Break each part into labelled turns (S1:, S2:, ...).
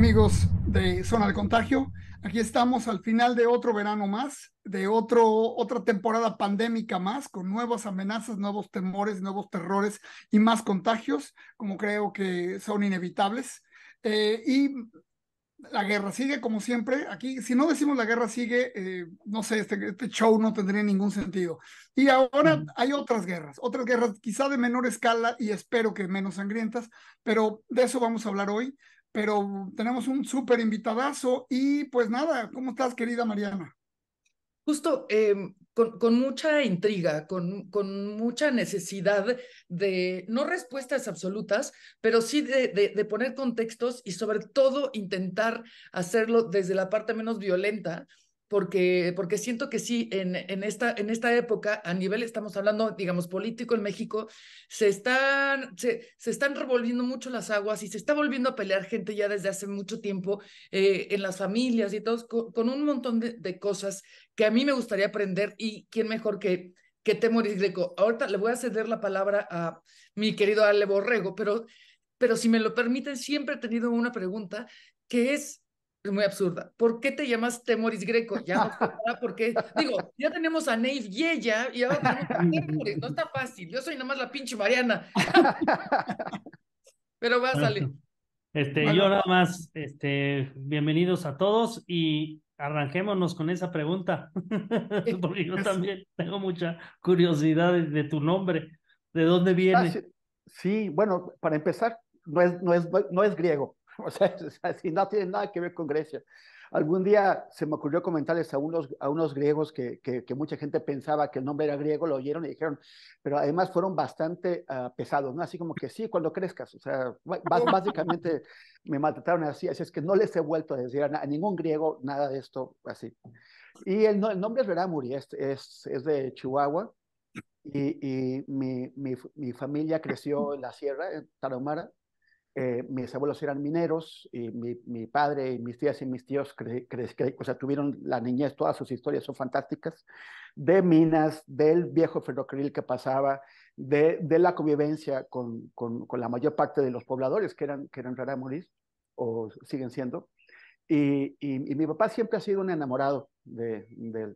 S1: amigos de Zona de Contagio? Aquí estamos al final de otro verano más, de otra temporada pandémica más, con nuevas amenazas, nuevos temores, nuevos terrores y más contagios, como creo que son inevitables. Y la guerra sigue, como siempre. Aquí, si no decimos la guerra sigue, no sé, este show no tendría ningún sentido. Y ahora hay otras guerras quizá de menor escala y espero que menos sangrientas, pero de eso vamos a hablar hoy. Pero tenemos un súper invitadazo y pues nada, ¿cómo estás, querida Mariana?
S2: Justo con mucha intriga, con mucha necesidad de, no respuestas absolutas, pero sí de poner contextos y sobre todo intentar hacerlo desde la parte menos violenta, porque siento que sí, en esta época, a nivel, estamos hablando, digamos, político en México, se están revolviendo mucho las aguas y se está volviendo a pelear gente ya desde hace mucho tiempo en las familias y todos, con un montón de cosas que a mí me gustaría aprender y quién mejor que Temoris Greco. Ahorita le voy a ceder la palabra a mi querido Ale Borrego, pero si me lo permiten, siempre he tenido una pregunta que es muy absurda. ¿Por qué te llamas Temoris Greco? Ya nos contará por qué. Digo, ya tenemos a Neif Yeya y ahora tenemos a Temoris. No está fácil. Yo soy nada más la pinche Mariana. Pero va, sale.
S3: Bueno, yo
S1: Bueno,
S3: nada más, bienvenidos a todos y arranquémonos con esa pregunta, porque yo
S1: es,
S3: también tengo mucha curiosidad de tu nombre, ¿de dónde
S4: Ah,
S3: viene?
S4: sí, sí, bueno, para empezar, no es griego, o sea, sí, no tiene nada que ver con Grecia. Algún día se me ocurrió comentarles a unos griegos que mucha gente pensaba que el nombre era griego, lo oyeron y dijeron, pero además fueron bastante pesados, ¿no? Así como que sí, cuando crezcas, o sea, básicamente me maltrataron así, así es que no les he vuelto a decir a ningún griego nada de esto así. Y el nombre es Veramuri, es de Chihuahua. Y mi familia creció en la sierra, en Tarahumara. Mis abuelos eran mineros y mi padre y mis tías y mis tíos o sea, tuvieron la niñez, todas sus historias son fantásticas, de minas, del viejo ferrocarril que pasaba, de la convivencia con la mayor parte de los pobladores que eran rarámuris o siguen siendo. Y mi papá siempre ha sido un enamorado de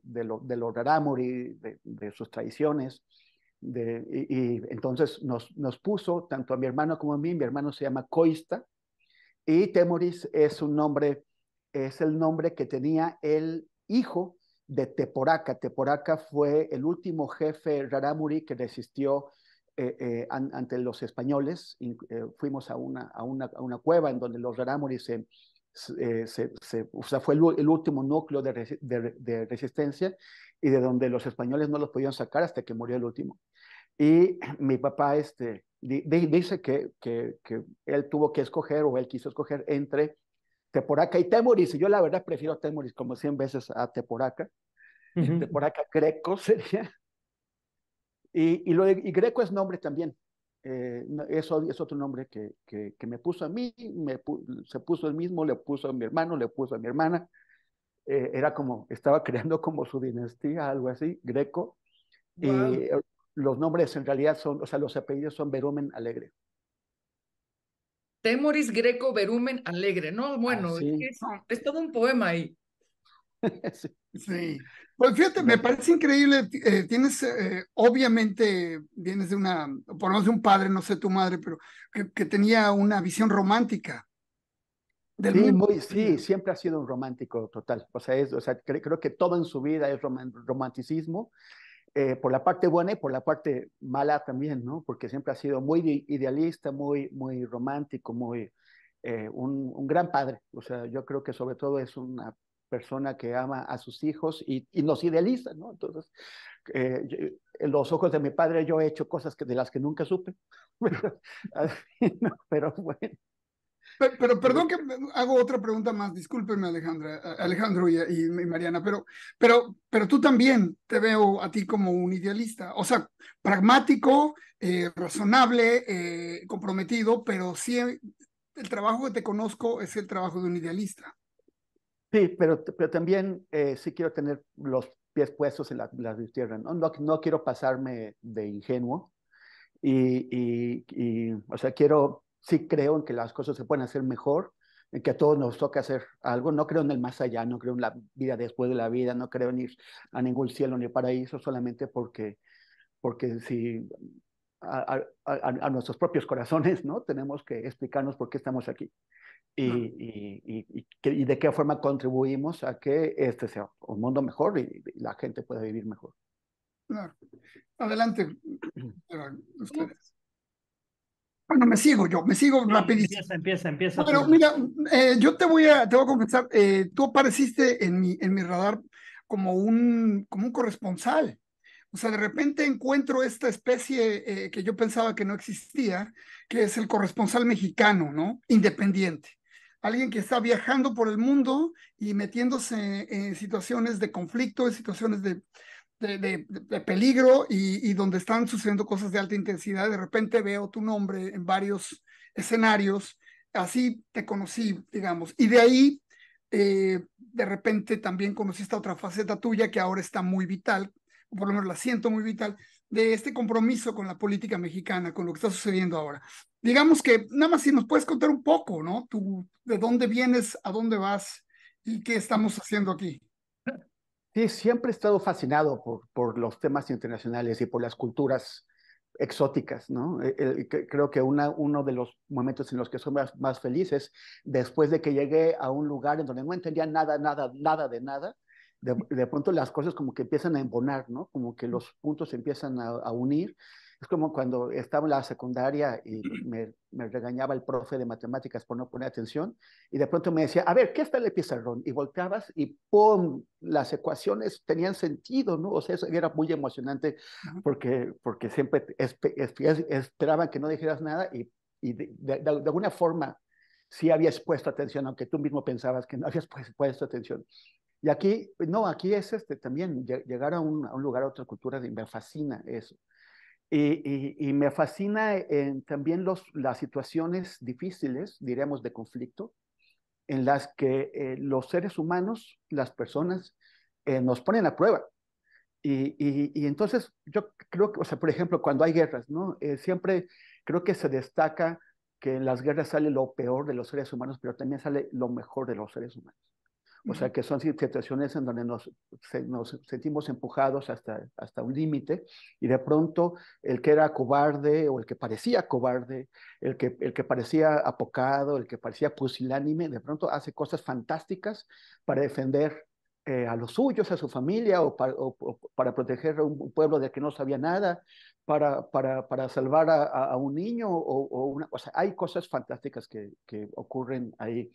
S4: lo rarámuri, de sus tradiciones. Y entonces nos puso, tanto a mi hermano como a mí, mi hermano se llama Coista, y Temoris es un nombre, es el nombre que tenía el hijo de Teporaca. Teporaca fue el último jefe rarámuri que resistió ante los españoles. Fuimos a una cueva en donde los rarámuris o sea, fue el último núcleo de resistencia y de donde los españoles no los podían sacar hasta que murió el último. Y mi papá dice que él tuvo que escoger o él quiso escoger entre Teporaca y Temoris. Y yo la verdad prefiero Temoris como 100 veces a Teporaca.
S3: Ujú.
S4: Teporaca Greco sería. Y Greco es nombre también. Eso es otro nombre que me puso a mí, se puso el mismo, le puso a mi hermano, le puso a mi hermana. Era como, estaba creando como su dinastía, algo así, Greco. Y
S2: Wow.
S4: los nombres en realidad son, o sea, los apellidos son Verumen Alegre.
S2: Temoris Greco Verumen Alegre. No, bueno, es que
S4: Así.
S2: es todo un poema ahí.
S4: Sí,
S1: sí. Pues fíjate, me
S4: gracias.
S1: parece increíble. Tienes, obviamente, vienes de por lo menos de un padre, no sé tu madre, pero que tenía una visión romántica del
S4: Sí,
S1: mundo.
S4: sí, siempre ha sido un romántico total. O sea, creo que todo en su vida es romanticismo, por la parte buena y por la parte mala también, ¿no? Porque siempre ha sido muy idealista, muy romántico, un gran padre. O sea, yo creo que sobre todo es una persona que ama a sus hijos y los idealiza, ¿no? Entonces, en los ojos de mi padre yo he hecho cosas de las que nunca supe. Pero bueno,
S1: Pero
S4: pero
S1: perdón que hago otra pregunta más, discúlpenme Alejandra, Alejandro y Mariana, pero tú también te veo a ti como un idealista, o sea, pragmático, razonable, comprometido, pero sí el trabajo que te conozco es el trabajo de un idealista.
S4: sí, pero también sí quiero tener los pies puestos en la tierra, ¿no? No quiero pasarme de ingenuo o sea, sí creo en que las cosas se pueden hacer mejor, en que a todos nos toca hacer algo. No creo en el más allá, no creo en la vida después de la vida, no creo en ir a ningún cielo ni paraíso, solamente porque si a nuestros propios corazones, ¿no? Tenemos que explicarnos por qué estamos aquí y de qué forma contribuimos a que este sea un mundo mejor y la gente pueda vivir mejor.
S1: Claro. Adelante, ustedes. Bueno, me sigo
S3: No,
S1: rapidísimo.
S3: empieza
S1: Bueno,
S3: tú.
S1: mira, yo te voy a confesar, tú apareciste en mi radar como un corresponsal. O sea, de repente encuentro esta especie que yo pensaba que no existía, que es el corresponsal mexicano, ¿no? Independiente. Alguien que está viajando por el mundo y metiéndose en situaciones de conflicto, en situaciones de peligro y donde están sucediendo cosas de alta intensidad. De repente veo tu nombre en varios escenarios. Así te conocí, digamos. Y de ahí, de repente también conocí esta otra faceta tuya que ahora está muy vital, o por lo menos la siento muy vital, de este compromiso con la política mexicana, con lo que está sucediendo ahora. Digamos que nada más si nos puedes contar un poco, ¿no? Tú, ¿de dónde vienes, a dónde vas y qué estamos haciendo aquí?
S4: Sí, siempre he estado fascinado por los temas internacionales y por las culturas exóticas, ¿no? Creo que uno de los momentos en los que soy más felices, después de que llegué a un lugar en donde no entendía nada de nada, de pronto las cosas como que empiezan a embonar, ¿no? Como que los puntos se empiezan a unir. Es como cuando estaba en la secundaria y me regañaba el profe de matemáticas por no poner atención y de pronto me decía, a ver, ¿qué está en el pizarrón? Y volteabas y ¡pum! Las ecuaciones tenían sentido, ¿no? O sea, eso era muy emocionante porque siempre esperaban que no dijeras nada y de alguna forma sí habías puesto atención, aunque tú mismo pensabas que no habías puesto atención. Y aquí, no, aquí es también llegar a un lugar, a otra cultura, me fascina eso. Y me fascina también las situaciones difíciles, diremos, de conflicto, en las que los seres humanos, las personas, nos ponen a prueba. Y entonces yo creo que, o sea, por ejemplo, cuando hay guerras, ¿no? Siempre creo que se destaca que en las guerras sale lo peor de los seres humanos, pero también sale lo mejor de los seres humanos. O sea, que son situaciones en donde nos sentimos empujados hasta un límite y de pronto el que era cobarde o el que parecía cobarde, el que parecía apocado, el que parecía pusilánime, de pronto hace cosas fantásticas para defender a los suyos, a su familia o para proteger a un pueblo del que no sabía nada, para salvar a un niño o sea, hay cosas fantásticas que ocurren ahí.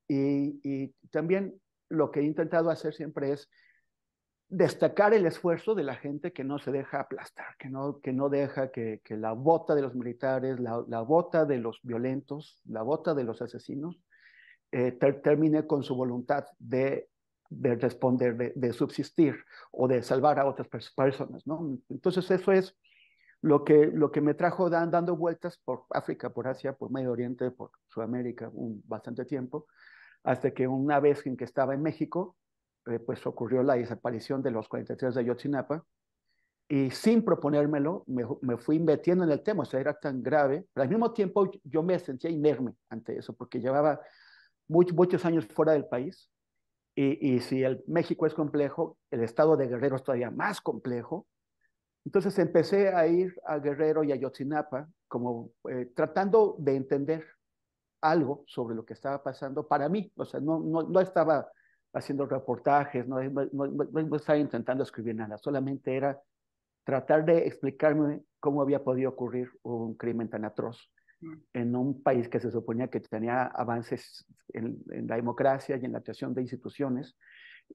S4: Y también lo que he intentado hacer siempre es destacar el esfuerzo de la gente que no se deja aplastar, que no deja que la bota de los militares, la bota de los violentos, la bota de los asesinos, termine con su voluntad de responder, de subsistir o de salvar a otras personas, ¿no? Entonces eso es lo que me trajo dando vueltas por África, por Asia, por Medio Oriente, por Sudamérica, bastante tiempo, hasta que una vez en que estaba en México, pues ocurrió la desaparición de los 43 de Ayotzinapa, y sin proponérmelo, me fui metiendo en el tema, o sea, era tan grave, pero al mismo tiempo yo me sentía inerme ante eso, porque llevaba muchos años fuera del país, y si el México es complejo, el estado de Guerrero es todavía más complejo. Entonces empecé a ir a Guerrero y a Ayotzinapa, como tratando de entender algo sobre lo que estaba pasando para mí. O sea, no estaba haciendo reportajes, no estaba intentando escribir nada, solamente era tratar de explicarme cómo había podido ocurrir un crimen tan atroz en un país que se suponía que tenía avances en la democracia y en la creación de instituciones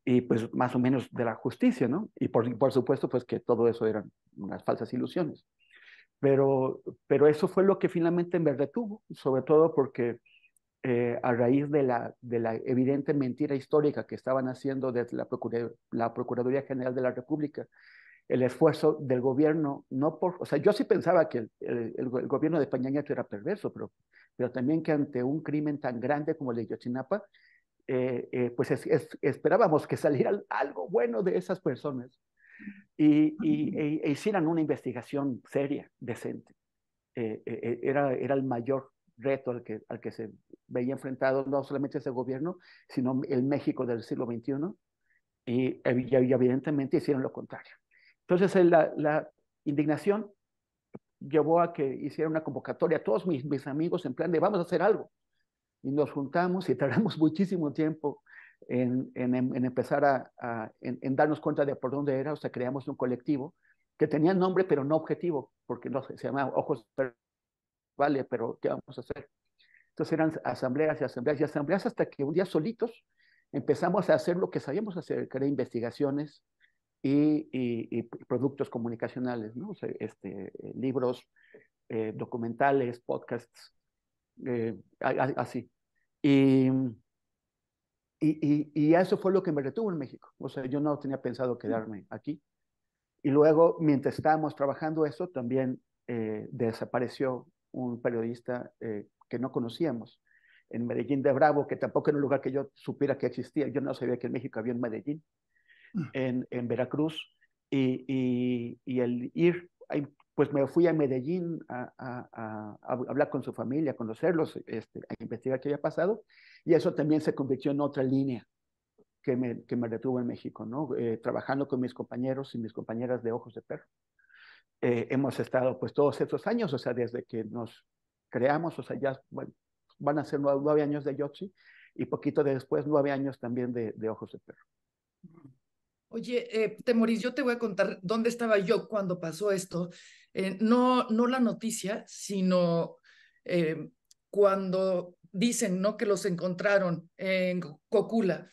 S4: y pues más o menos de la justicia, ¿no? Y por supuesto pues que todo eso eran unas falsas ilusiones. Pero eso fue lo que finalmente me retuvo, sobre todo porque a raíz de la evidente mentira histórica que estaban haciendo desde la Procuraduría General de la República, el esfuerzo del gobierno, no por, o sea, yo sí pensaba que el gobierno de Peña Nieto era perverso, pero también que ante un crimen tan grande como el de Yotzinapa, pues esperábamos que saliera algo bueno de esas personas e hicieran una investigación seria, decente. Era el mayor reto al que se veía enfrentado no solamente ese gobierno, sino el México del siglo XXI, y evidentemente hicieron lo contrario. Entonces la indignación llevó a que hiciera una convocatoria a todos mis amigos en plan de vamos a hacer algo. Y nos juntamos y tardamos muchísimo tiempo en empezar en darnos cuenta de por dónde era. O sea, creamos un colectivo que tenía nombre pero no objetivo, porque no se llamaba Ojos Verdes, vale, pero ¿qué vamos a hacer? Entonces eran asambleas y asambleas y asambleas hasta que un día solitos empezamos a hacer lo que sabíamos hacer, que era investigaciones y productos comunicacionales, ¿no? O sea, libros, documentales, podcasts, así. Y, y eso fue lo que me retuvo en México. O sea, yo no tenía pensado quedarme aquí. Y luego, mientras estábamos trabajando eso, también desapareció un periodista que no conocíamos en Medellín de Bravo, que tampoco era un lugar que yo supiera que existía. Yo no sabía que en México había un Medellín, en Veracruz. Y el ir, pues me fui a Medellín a hablar con su familia, a conocerlos, a investigar qué había pasado. Y eso también se convirtió en otra línea que me retuvo en México, ¿no? Trabajando con mis compañeros y mis compañeras de Ojos de Perro. Hemos estado pues todos estos años, o sea, desde que nos creamos, o sea, ya bueno, van a ser 9 años de Yotzi y poquito después 9 años también de Ojos de Perro.
S2: Oye, Temoris, yo te voy a contar dónde estaba yo cuando pasó esto. No la noticia, sino cuando dicen, ¿no?, que los encontraron en Cocula.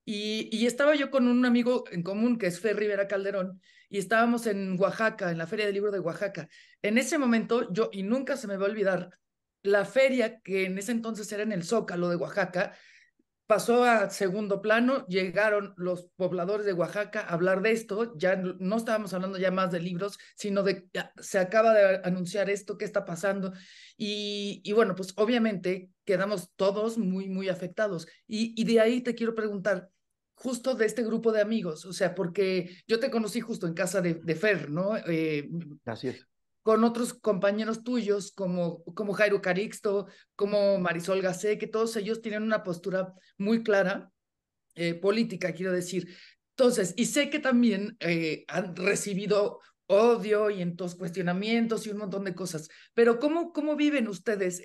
S2: Y estaba yo con un amigo en común, que es Fer Rivera Calderón, y estábamos en Oaxaca, en la Feria del Libro de Oaxaca. En ese momento, y nunca se me va a olvidar, la feria, que en ese entonces era en el Zócalo de Oaxaca, pasó a segundo plano. Llegaron los pobladores de Oaxaca a hablar de esto. Ya no estábamos hablando ya más de libros, sino de se acaba de anunciar esto, qué está pasando. Y bueno, pues obviamente quedamos todos muy, muy afectados. Y de ahí te quiero preguntar, justo de este grupo de amigos, o sea, porque yo te conocí justo en casa de Fer, ¿no?
S4: Así es.
S2: Con otros compañeros tuyos como Jairo Carixto, como Marisol Gacé, que todos ellos tienen una postura muy clara, política, quiero decir. Entonces, y sé que también han recibido odio y entonces cuestionamientos y un montón de cosas, pero ¿cómo viven ustedes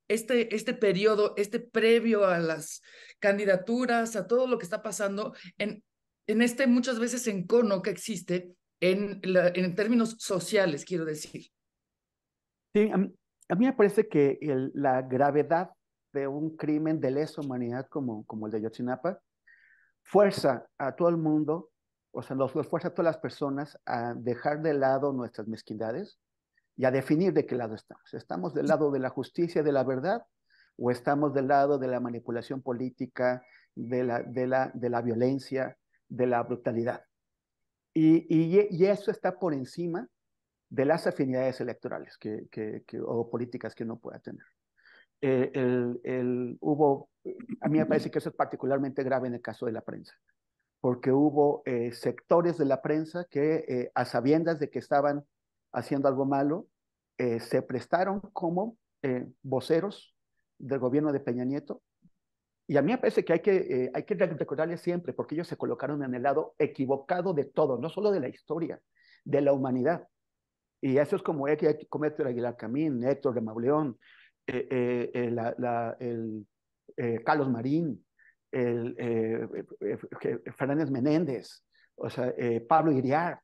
S2: este periodo, este previo a las candidaturas, a todo lo que está pasando en este muchas veces encono que existe en términos sociales, quiero decir?
S4: Sí, a mí me parece que la gravedad de un crimen de lesa humanidad como el de Yotzinapa fuerza a todo el mundo, o sea, nos fuerza a todas las personas a dejar de lado nuestras mezquindades y a definir de qué lado estamos. ¿Estamos del lado de la justicia, de la verdad, o estamos del lado de la manipulación política, de la violencia, de la brutalidad? Y eso está por encima de las afinidades electorales o políticas que uno pueda tener. A mí me parece que eso es particularmente grave en el caso de la prensa, porque hubo sectores de la prensa que a sabiendas de que estaban haciendo algo malo, se prestaron como voceros del gobierno de Peña Nieto. Y a mí me parece que hay que recordarles siempre, porque ellos se colocaron en el lado equivocado de todo, no solo de la historia, de la humanidad. Y eso es como Héctor Aguilar Camín, Héctor de Mauleón, Carlos Marín, Fernández Menéndez, o sea, Pablo Iriart.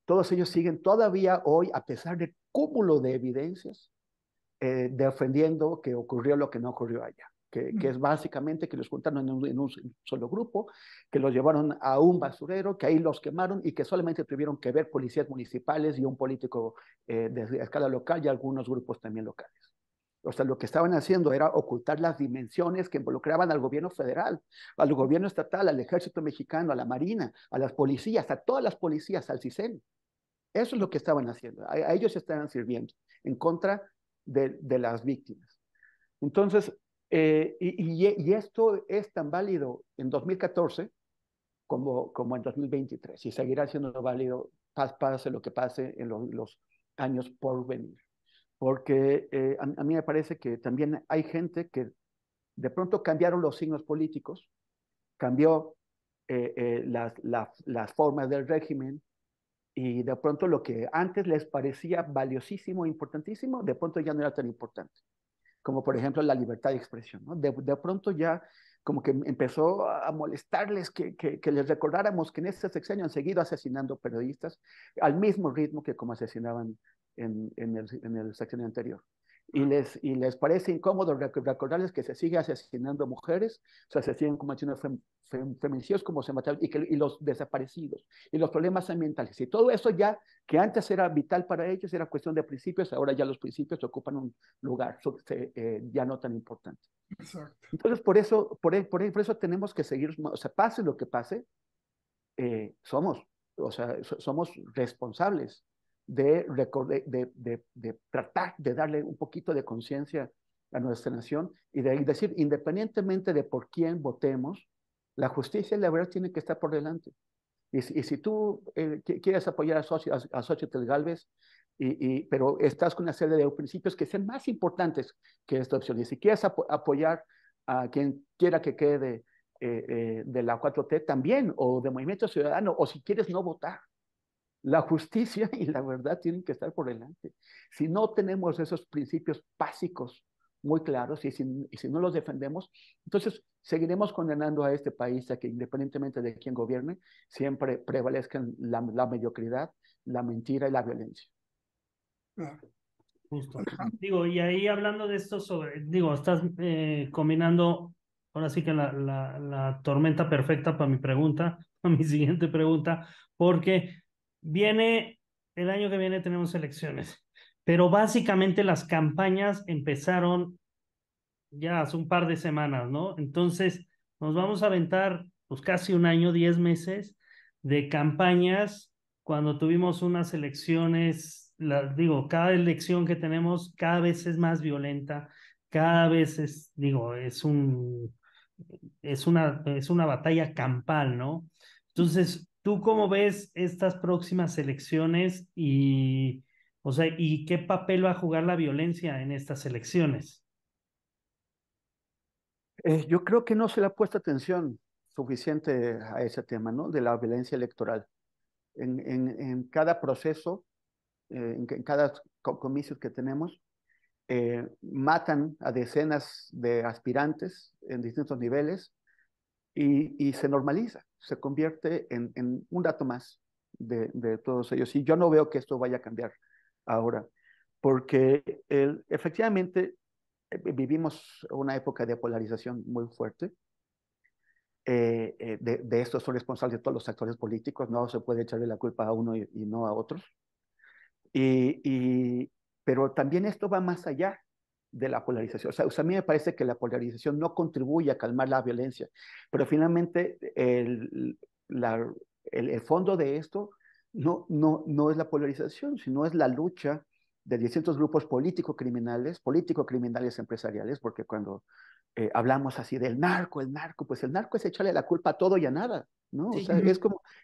S4: Todos ellos siguen todavía hoy, a pesar de cúmulo de evidencias, defendiendo que ocurrió lo que no ocurrió allá. Que es básicamente que los juntaron en un solo grupo, que los llevaron a un basurero, que ahí los quemaron y que solamente tuvieron que ver policías municipales y un político de escala local y algunos grupos también locales. O sea, lo que estaban haciendo era ocultar las dimensiones que involucraban al gobierno federal, al gobierno estatal, al ejército mexicano, a la marina, a las policías, a todas las policías, al CISEN. Eso es lo que estaban haciendo. A ellos estaban sirviendo en contra de las víctimas. Entonces, y esto es tan válido en 2014 como en 2023 y seguirá siendo válido pase lo que pase en los años por venir. porque a mí me parece que también hay gente que de pronto cambiaron los signos políticos, cambió las formas del régimen, y de pronto lo que antes les parecía valiosísimo, importantísimo, de pronto ya no era tan importante, como por ejemplo la libertad de expresión, ¿no? De pronto ya como que empezó a molestarles que les recordáramos que en este sexenio han seguido asesinando periodistas al mismo ritmo que como asesinaban en el sexenio anterior. Y les parece incómodo recordarles que se sigue asesinando mujeres, se siguen cometiendo feminicidios, como se mataron, y los desaparecidos, y los problemas ambientales. Y todo eso ya, que antes era vital para ellos, era cuestión de principios, ahora ya los principios ocupan un lugar ya no tan importante.
S1: Exacto.
S4: Entonces, por eso tenemos que seguir, o sea, pase lo que pase, somos responsables de tratar de darle un poquito de conciencia a nuestra nación y de decir, independientemente de por quién votemos, la justicia y la verdad tienen que estar por delante. Y si tú quieres apoyar a Xóchitl Gálvez, pero estás con una serie de principios que sean más importantes que esta opción, y si quieres apoyar a quien quiera que quede de la 4T también, o de Movimiento Ciudadano, o si quieres no votar, la justicia y la verdad tienen que estar por delante. Si no tenemos esos principios básicos muy claros y si no los defendemos, entonces seguiremos condenando a este país a que independientemente de quién gobierne, siempre prevalezcan la mediocridad, la mentira y la violencia.
S1: Claro.
S3: Justo. Digo, y ahí hablando de esto digo, estás combinando, ahora sí que la tormenta perfecta para mi pregunta, para mi siguiente pregunta, porque el año que viene tenemos elecciones, pero básicamente las campañas empezaron ya hace un par de semanas, ¿no? Entonces, nos vamos a aventar pues casi un año, 10 meses de campañas cuando tuvimos unas elecciones, digo, cada elección que tenemos cada vez es más violenta, cada vez es una batalla campal, ¿no? Entonces, ¿tú cómo ves estas próximas elecciones o sea, y qué papel va a jugar la violencia en estas elecciones?
S4: Yo creo que no se le ha puesto atención suficiente a ese tema, ¿no? De la violencia electoral. En cada proceso, en cada comicio que tenemos, matan a decenas de aspirantes en distintos niveles y se normaliza, se convierte en un dato más de todos ellos. Y yo no veo que esto vaya a cambiar ahora, porque efectivamente vivimos una época de polarización muy fuerte. De esto son responsables de todos los actores políticos, no se puede echarle la culpa a uno y no a otros. Pero también esto va más allá de la polarización. O sea, a mí me parece que la polarización no contribuye a calmar la violencia, pero finalmente el fondo de esto no es la polarización, sino es la lucha de distintos grupos político-criminales empresariales, porque cuando hablamos así del narco, pues el narco es echarle la culpa a todo y a nada, ¿no?
S2: Sí.
S4: O sea,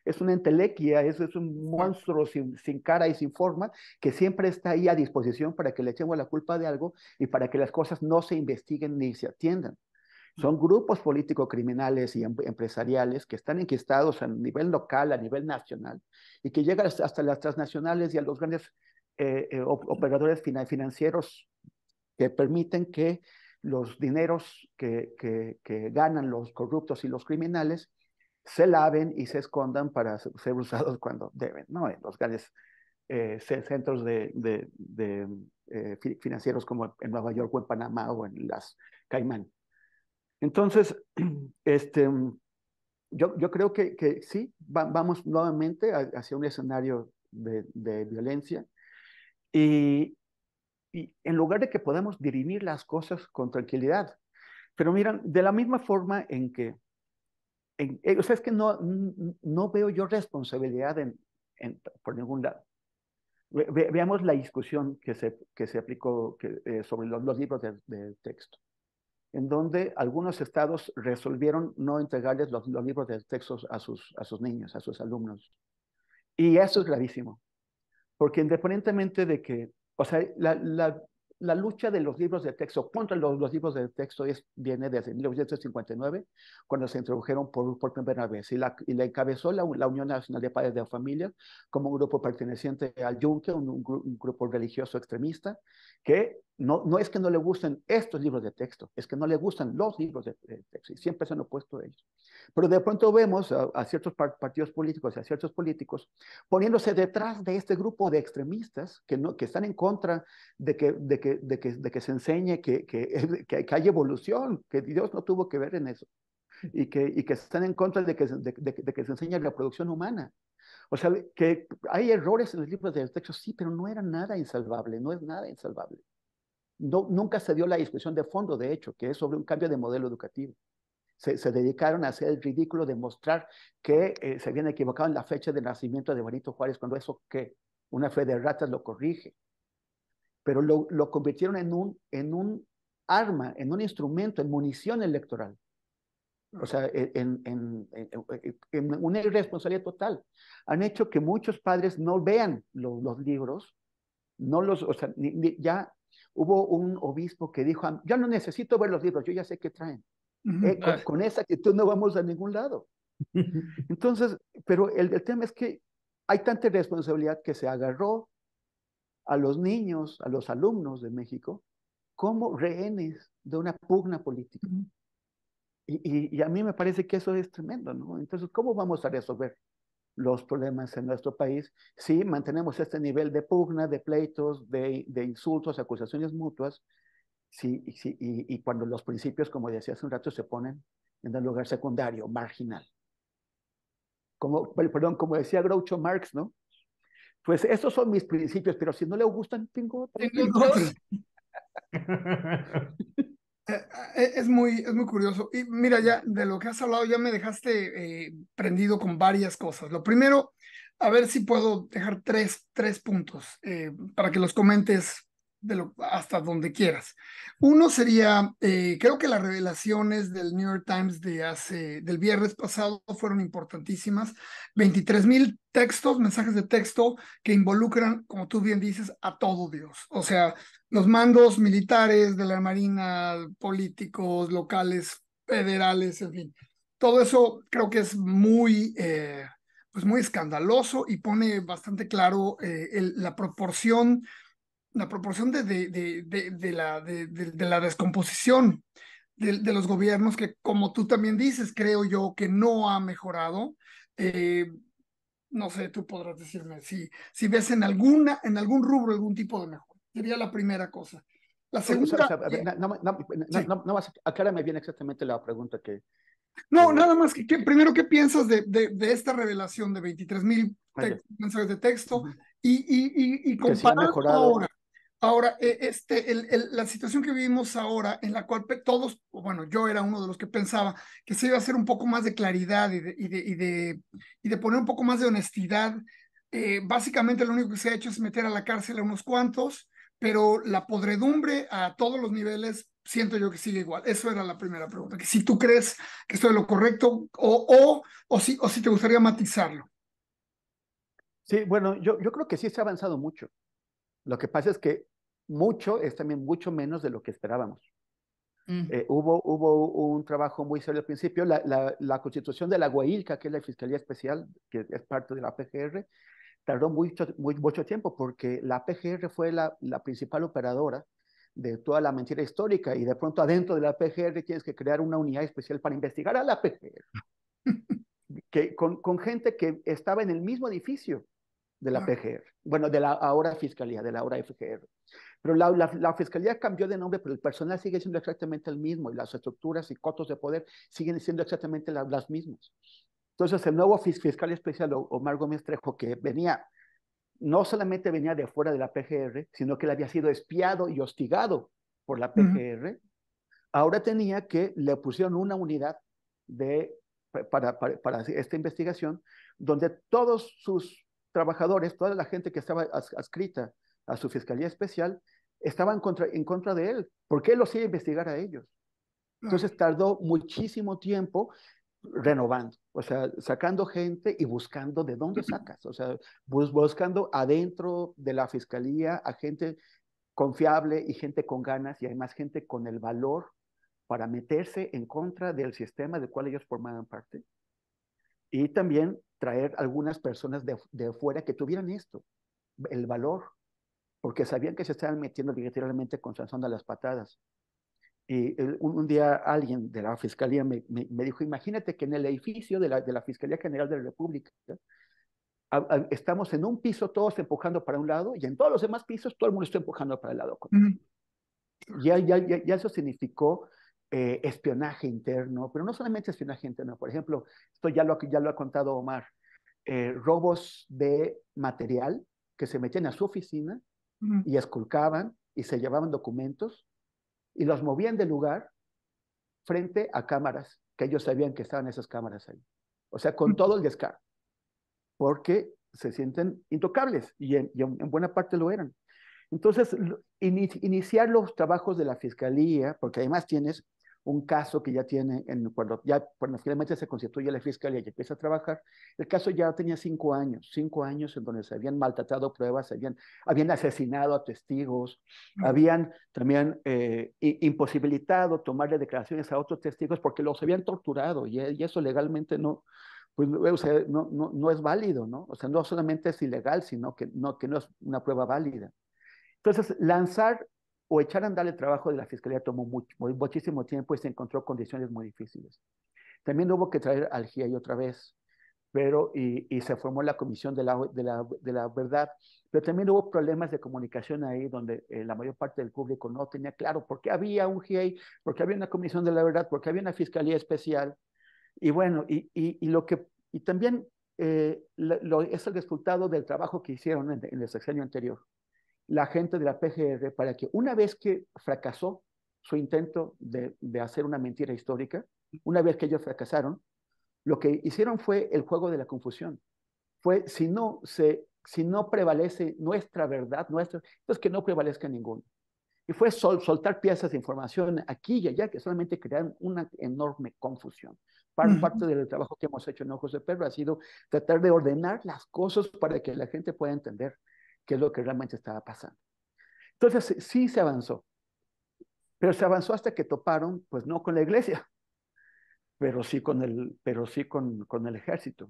S4: es una entelequia, es un monstruo sin cara y sin forma, que siempre está ahí a disposición para que le echemos la culpa de algo y para que las cosas no se investiguen ni se atiendan. Son grupos político-criminales y empresariales que están enquistados a nivel local, a nivel nacional, y que llegan hasta las transnacionales y a los grandes operadores financieros que permiten que los dineros que ganan los corruptos y los criminales se laven y se escondan para ser usados cuando deben, ¿no? En los grandes centros financieros como en Nueva York o en Panamá o en las Caimán. Entonces, yo creo que sí, vamos nuevamente hacia un escenario de violencia y en lugar de que podamos dirimir las cosas con tranquilidad. Pero miran, de la misma forma en que, o sea, es que no veo yo responsabilidad por ningún lado. Veamos la discusión que se aplicó sobre los libros de texto, en donde algunos estados resolvieron no entregarles los libros de texto a sus niños, a sus alumnos. Y eso es gravísimo, porque independientemente de que, o sea, la lucha de los libros de texto contra los libros de texto viene desde 1959, cuando se introdujeron por primera vez, y la encabezó la Unión Nacional de Padres de Familia como un grupo perteneciente al Yunque, un grupo religioso extremista, que no es que no le gusten estos libros de texto, es que no le gustan los libros de texto, y siempre se han opuesto a ellos. Pero de pronto vemos a ciertos partidos políticos y a ciertos políticos poniéndose detrás de este grupo de extremistas que están en contra de que se enseñe que hay evolución, que Dios no tuvo que ver en eso, y que están en contra de que se enseñe la reproducción humana. O sea, que hay errores en los libros de texto, sí, pero no era nada insalvable, no es nada insalvable. No, nunca se dio la discusión de fondo, de hecho, que es sobre un cambio de modelo educativo. Se dedicaron a hacer el ridículo de mostrar que se habían equivocado en la fecha de nacimiento de Benito Juárez, cuando eso que una fe de ratas lo corrige. Pero lo convirtieron en un arma, en un instrumento, en munición electoral. O sea, en una irresponsabilidad total. Han hecho que muchos padres no vean los libros, o sea, ya hubo un obispo que dijo, yo no necesito ver los libros, yo ya sé qué traen. Con esa actitud no vamos a ningún lado. Entonces, pero el tema es que hay tanta responsabilidad que se agarró a los niños, a los alumnos de México, como rehenes de una pugna política. Y a mí me parece que eso es tremendo, ¿no? Entonces, ¿cómo vamos a resolver los problemas en nuestro país si mantenemos este nivel de pugna, de pleitos, de insultos, acusaciones mutuas, y cuando los principios, como decía hace un rato, se ponen en el lugar secundario, marginal? Como decía Groucho Marx, ¿no? Pues estos son mis principios, pero si no le gustan, tengo otros.
S1: Es muy curioso. Y mira, ya de lo que has hablado, ya me dejaste prendido con varias cosas. Lo primero, a ver si puedo dejar tres puntos para que los comentes hasta donde quieras. Uno sería, creo que las revelaciones del New York Times del viernes pasado fueron importantísimas. 23,000 textos, mensajes de texto que involucran, como tú bien dices, a todo Dios. O sea, los mandos militares de la Marina, políticos, locales, federales, en fin. Todo eso creo que es pues muy escandaloso y pone bastante claro la proporción de la descomposición los gobiernos que, como tú también dices, creo yo que no ha mejorado. No sé, tú podrás decirme si ves en algún rubro algún tipo de mejora. Sería la primera cosa. La segunda...
S4: No más, aclárame bien exactamente la pregunta que...
S1: No, nada más primero, ¿qué piensas de esta revelación de 23,000 mensajes de texto y comparando ahora? Ahora, la situación que vivimos ahora, en la cual todos, bueno, yo era uno de los que pensaba que se iba a hacer un poco más de claridad y de poner un poco más de honestidad. Básicamente lo único que se ha hecho es meter a la cárcel a unos cuantos, pero la podredumbre a todos los niveles siento yo que sigue igual. Eso era la primera pregunta, que si tú crees que estoy en lo correcto o si te gustaría matizarlo.
S4: Sí, bueno, yo creo que sí se ha avanzado mucho. Lo que pasa es que mucho es también mucho menos de lo que esperábamos. Hubo un trabajo muy serio al principio. La constitución de la Guailca, que es la Fiscalía Especial, que es parte de la PGR, tardó mucho tiempo porque la PGR fue la principal operadora de toda la mentira histórica, y de pronto adentro de la PGR tienes que crear una unidad especial para investigar a la PGR, con gente que estaba en el mismo edificio de la PGR, bueno, de la ahora Fiscalía, de la ahora FGR. Pero la Fiscalía cambió de nombre, pero el personal sigue siendo exactamente el mismo, y las estructuras y cotos de poder siguen siendo exactamente las mismas. Entonces, el nuevo fiscal especial, Omar Gómez Trejo, que no solamente venía de fuera de la PGR, sino que él había sido espiado y hostigado por la PGR, ahora le pusieron una unidad para esta investigación, donde todos sus trabajadores, toda la gente que estaba adscrita a su Fiscalía Especial, estaban en contra de él, porque él los iba a investigar a ellos. Entonces tardó muchísimo tiempo renovando, o sea, sacando gente y buscando de dónde sacas, o sea, buscando adentro de la Fiscalía a gente confiable y gente con ganas y además gente con el valor para meterse en contra del sistema del cual ellos formaban parte. Y también traer algunas personas de fuera que tuvieran esto, el valor, porque sabían que se estaban metiendo literalmente con Sansón a las patadas. Y un día alguien de la Fiscalía me dijo, imagínate que en el edificio de la Fiscalía General de la República estamos en un piso todos empujando para un lado y en todos los demás pisos todo el mundo está empujando para el lado contrario. Ya eso significó espionaje interno, pero no solamente espionaje interno. Por ejemplo, esto ya lo ha contado Omar, robos de material que se metían a su oficina y esculcaban y se llevaban documentos y los movían del lugar frente a cámaras, que ellos sabían que estaban esas cámaras ahí. O sea, con todo el descaro, porque se sienten intocables y en buena parte lo eran. Entonces, iniciar los trabajos de la Fiscalía, porque además tienes un caso que ya tiene, cuando finalmente se constituye la Fiscalía y empieza a trabajar, el caso ya tenía 5 años en donde se habían maltratado pruebas, habían asesinado a testigos, habían también imposibilitado tomarle declaraciones a otros testigos porque los habían torturado y eso legalmente no, pues, o sea, no es válido, ¿no? O sea, no solamente es ilegal, sino que no es una prueba válida. Entonces, lanzar o echar a andar el trabajo de la Fiscalía tomó muchísimo tiempo y se encontró condiciones muy difíciles. También hubo que traer al GIEI otra vez, y se formó la Comisión de la Verdad, pero también hubo problemas de comunicación ahí donde la mayor parte del público no tenía claro por qué había un GIEI, por qué había una Comisión de la Verdad, por qué había una Fiscalía Especial. Y bueno, y también es el resultado del trabajo que hicieron en el sexenio anterior la gente de la PGR para que una vez que fracasó su intento de hacer una mentira histórica, una vez que ellos fracasaron, lo que hicieron fue el juego de la confusión. Fue, si no prevalece nuestra verdad, entonces que no prevalezca ninguno. Y fue soltar piezas de información aquí y allá que solamente crearon una enorme confusión. Parte del trabajo que hemos hecho en Ojos de Perro ha sido tratar de ordenar las cosas para que la gente pueda entender qué es lo que realmente estaba pasando. Entonces, sí se avanzó, pero se avanzó hasta que toparon, pues no con la iglesia, pero sí con el ejército.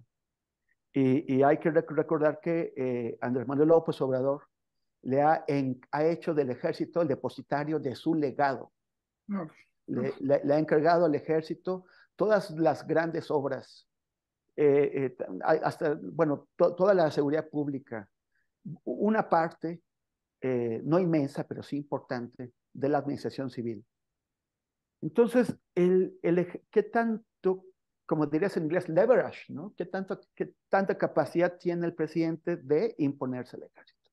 S4: Y hay que recordar que Andrés Manuel López Obrador ha hecho del ejército el depositario de su legado. Le ha encargado al ejército todas las grandes obras, hasta, bueno, toda la seguridad pública, una parte, no inmensa, pero sí importante, de la administración civil. Entonces, ¿qué tanto, como dirías en inglés, leverage, ¿no? ¿Qué tanta capacidad tiene el presidente de imponerse al ejército?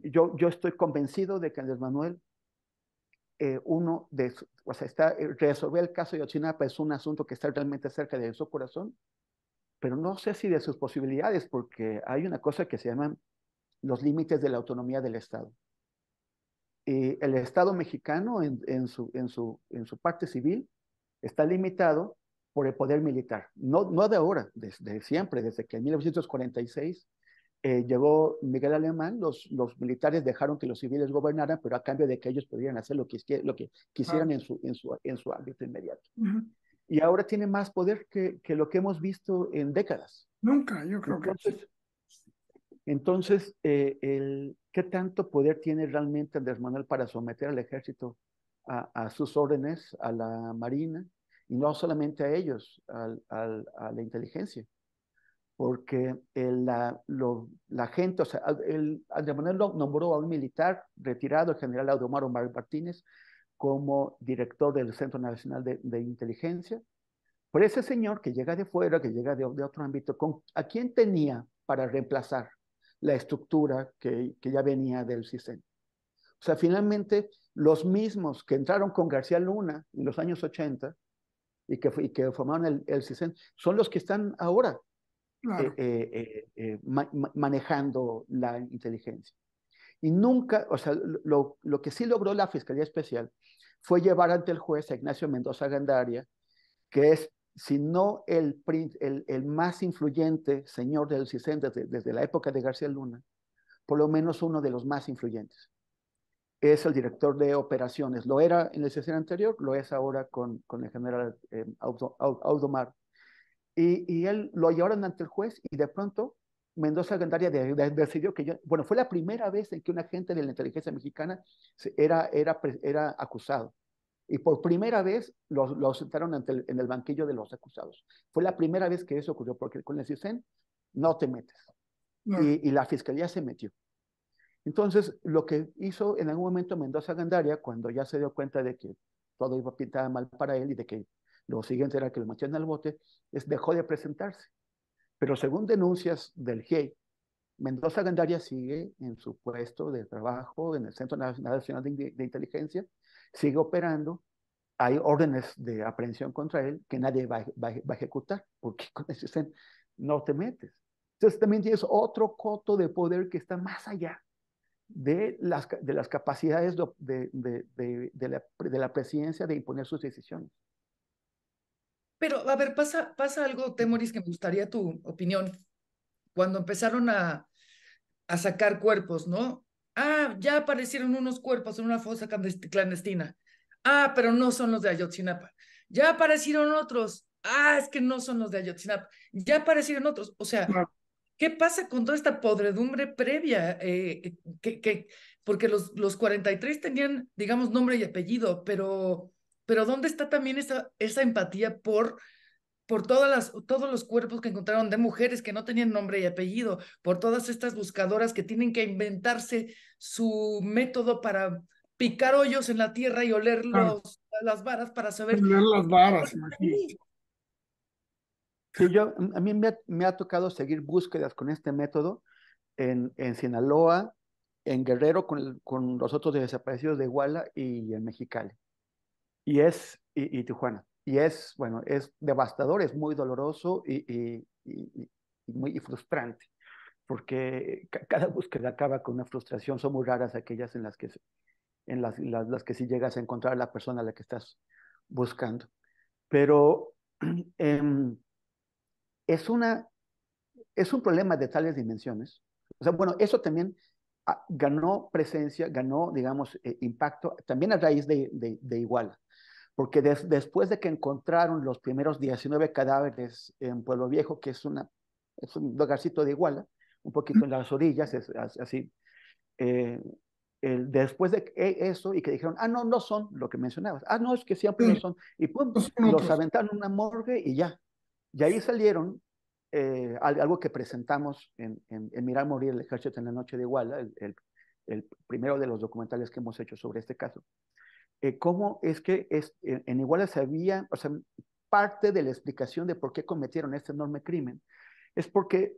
S4: Yo estoy convencido de que Andrés Manuel, resolver el caso de Ayotzinapa es un asunto que está realmente cerca de su corazón, pero no sé si de sus posibilidades, porque hay una cosa que se llaman los límites de la autonomía del Estado. El Estado mexicano en su parte civil está limitado por el poder militar, no de ahora, desde siempre, desde que en 1946 llegó Miguel Alemán, los militares dejaron que los civiles gobernaran, pero a cambio de que ellos pudieran hacer lo que quisieran en su ámbito inmediato. Y ahora tiene más poder que lo que hemos visto en décadas.
S1: Nunca, yo creo que sí.
S4: Entonces, ¿qué tanto poder tiene realmente Andrés Manuel para someter al ejército a sus órdenes, a la marina, y no solamente a ellos, a la inteligencia? Porque la gente, o sea, Andrés Manuel nombró a un militar retirado, el general Audomar Omar Martínez, como director del Centro Nacional de Inteligencia. Por ese señor que llega de fuera, que llega de otro ámbito, ¿a quién tenía para reemplazar la estructura que ya venía del CISEN? O sea, finalmente, los mismos que entraron con García Luna en los años 80 y que formaron el CISEN, son los que están ahora
S1: Claro.
S4: manejando la inteligencia. Y nunca, o sea, lo que sí logró la Fiscalía Especial fue llevar ante el juez a Ignacio Mendoza Gandaria, que es, si no el más influyente señor del CISEN desde la época de García Luna, por lo menos uno de los más influyentes. es el director de operaciones. Lo era en la sesión anterior, lo es ahora con el general Audomar. Y él lo llevaron ante el juez y de pronto Mendoza Gandaria decidió que bueno, fue la primera vez en que un agente de la inteligencia mexicana era acusado. Y por primera vez lo sentaron en el banquillo de los acusados. Fue la primera vez que eso ocurrió, porque con el CISEN no te metes.
S1: No.
S4: Y la fiscalía se metió. Entonces, lo que hizo en algún momento Mendoza Gandaria, cuando ya se dio cuenta de que todo iba pintada mal para él y de que lo siguiente era que lo metieran al bote, dejó de presentarse. Pero según denuncias del GIEI, Mendoza Gandaria sigue en su puesto de trabajo en el Centro Nacional de Inteligencia, sigue operando, hay órdenes de aprehensión contra él que nadie va a ejecutar, porque con el sistema no te metes. Entonces también tienes otro coto de poder que está más allá de las capacidades de la presidencia de imponer sus decisiones.
S2: Pero, a ver, pasa algo, Temoris, que me gustaría tu opinión. Cuando empezaron a sacar cuerpos, ¿no? Ah, ya aparecieron unos cuerpos en una fosa clandestina. Ah, pero no son los de Ayotzinapa. Ya aparecieron otros. Ah, es que no son los de Ayotzinapa. Ya aparecieron otros. O sea,
S1: Claro.
S2: ¿qué pasa con toda esta podredumbre previa? Porque los 43 tenían, digamos, nombre y apellido, pero ¿dónde está también esa empatía por todos los cuerpos que encontraron de mujeres que no tenían nombre y apellido, por todas estas buscadoras que tienen que inventarse su método para picar hoyos en la tierra y oler
S1: Claro.
S2: las varas para saber?
S1: Poner las varas, imagínate.
S4: Sí, a mí me ha tocado seguir búsquedas con este método en Sinaloa, en Guerrero con los otros desaparecidos de Iguala y en Mexicali. Y Tijuana. Y bueno, es devastador, es muy doloroso y muy frustrante, porque cada búsqueda acaba con una frustración. Son muy raras aquellas en las que, las que sí llegas a encontrar a la persona a la que estás buscando. Pero em, es es un problema de tales dimensiones. O sea, bueno, eso también ganó presencia, ganó, digamos, impacto, también a raíz de Iguala, porque después de que encontraron los primeros 19 cadáveres en Pueblo Viejo, que es un lugarcito de Iguala, un poquito en las orillas, es así, eh, después de eso y que dijeron, no, no son lo que mencionabas, no, es que siempre lo
S1: Sí,
S4: son, y pum,
S1: no son
S4: los
S1: otros.
S4: aventaron en una morgue y ya. Y ahí salieron algo que presentamos en Mirar Morir el Ejército en la Noche de Iguala, el primero de los documentales que hemos hecho sobre este caso. Cómo es que en Iguala se había, o sea, parte de la explicación de por qué cometieron este enorme crimen es porque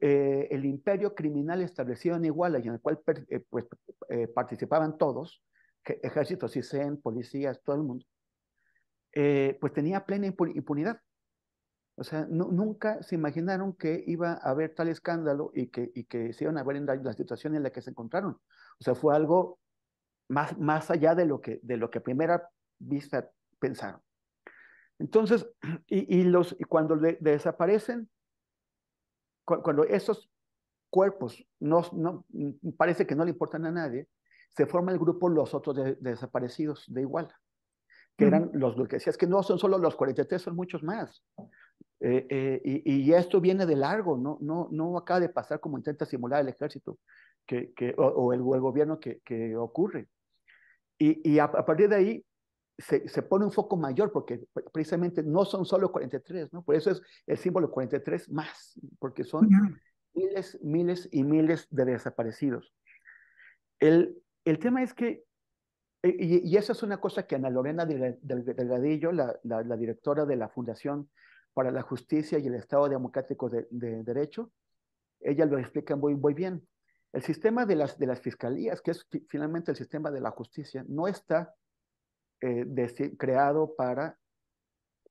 S4: el imperio criminal establecido en Iguala y en el cual pues, participaban todos, ejércitos, CISEN, policías, todo el mundo, pues tenía plena impunidad. O sea, nunca se imaginaron que iba a haber tal escándalo y que se iban a ver en la situación en la que se encontraron. O sea, fue algo más allá de lo que a primera vista pensaron. Entonces, y cuando desaparecen, cuando esos cuerpos parece que no le importan a nadie, se forma el grupo Los Otros Desaparecidos de Iguala, que eran los que decías que no son solo los 43, son muchos más. Y esto viene de largo, no acaba de pasar como intenta simular el ejército o el gobierno que ocurre. Y a partir de ahí se pone un foco mayor, porque precisamente no son solo 43, ¿no? Por eso es el símbolo 43 más, porque son miles, miles y miles de desaparecidos. El tema es que, y esa es una cosa que Ana Lorena Delgadillo, la directora de la Fundación para la Justicia y el Estado Democrático de Derecho, ella lo explica muy bien. El sistema de las fiscalías, que es finalmente el sistema de la justicia, no está creado para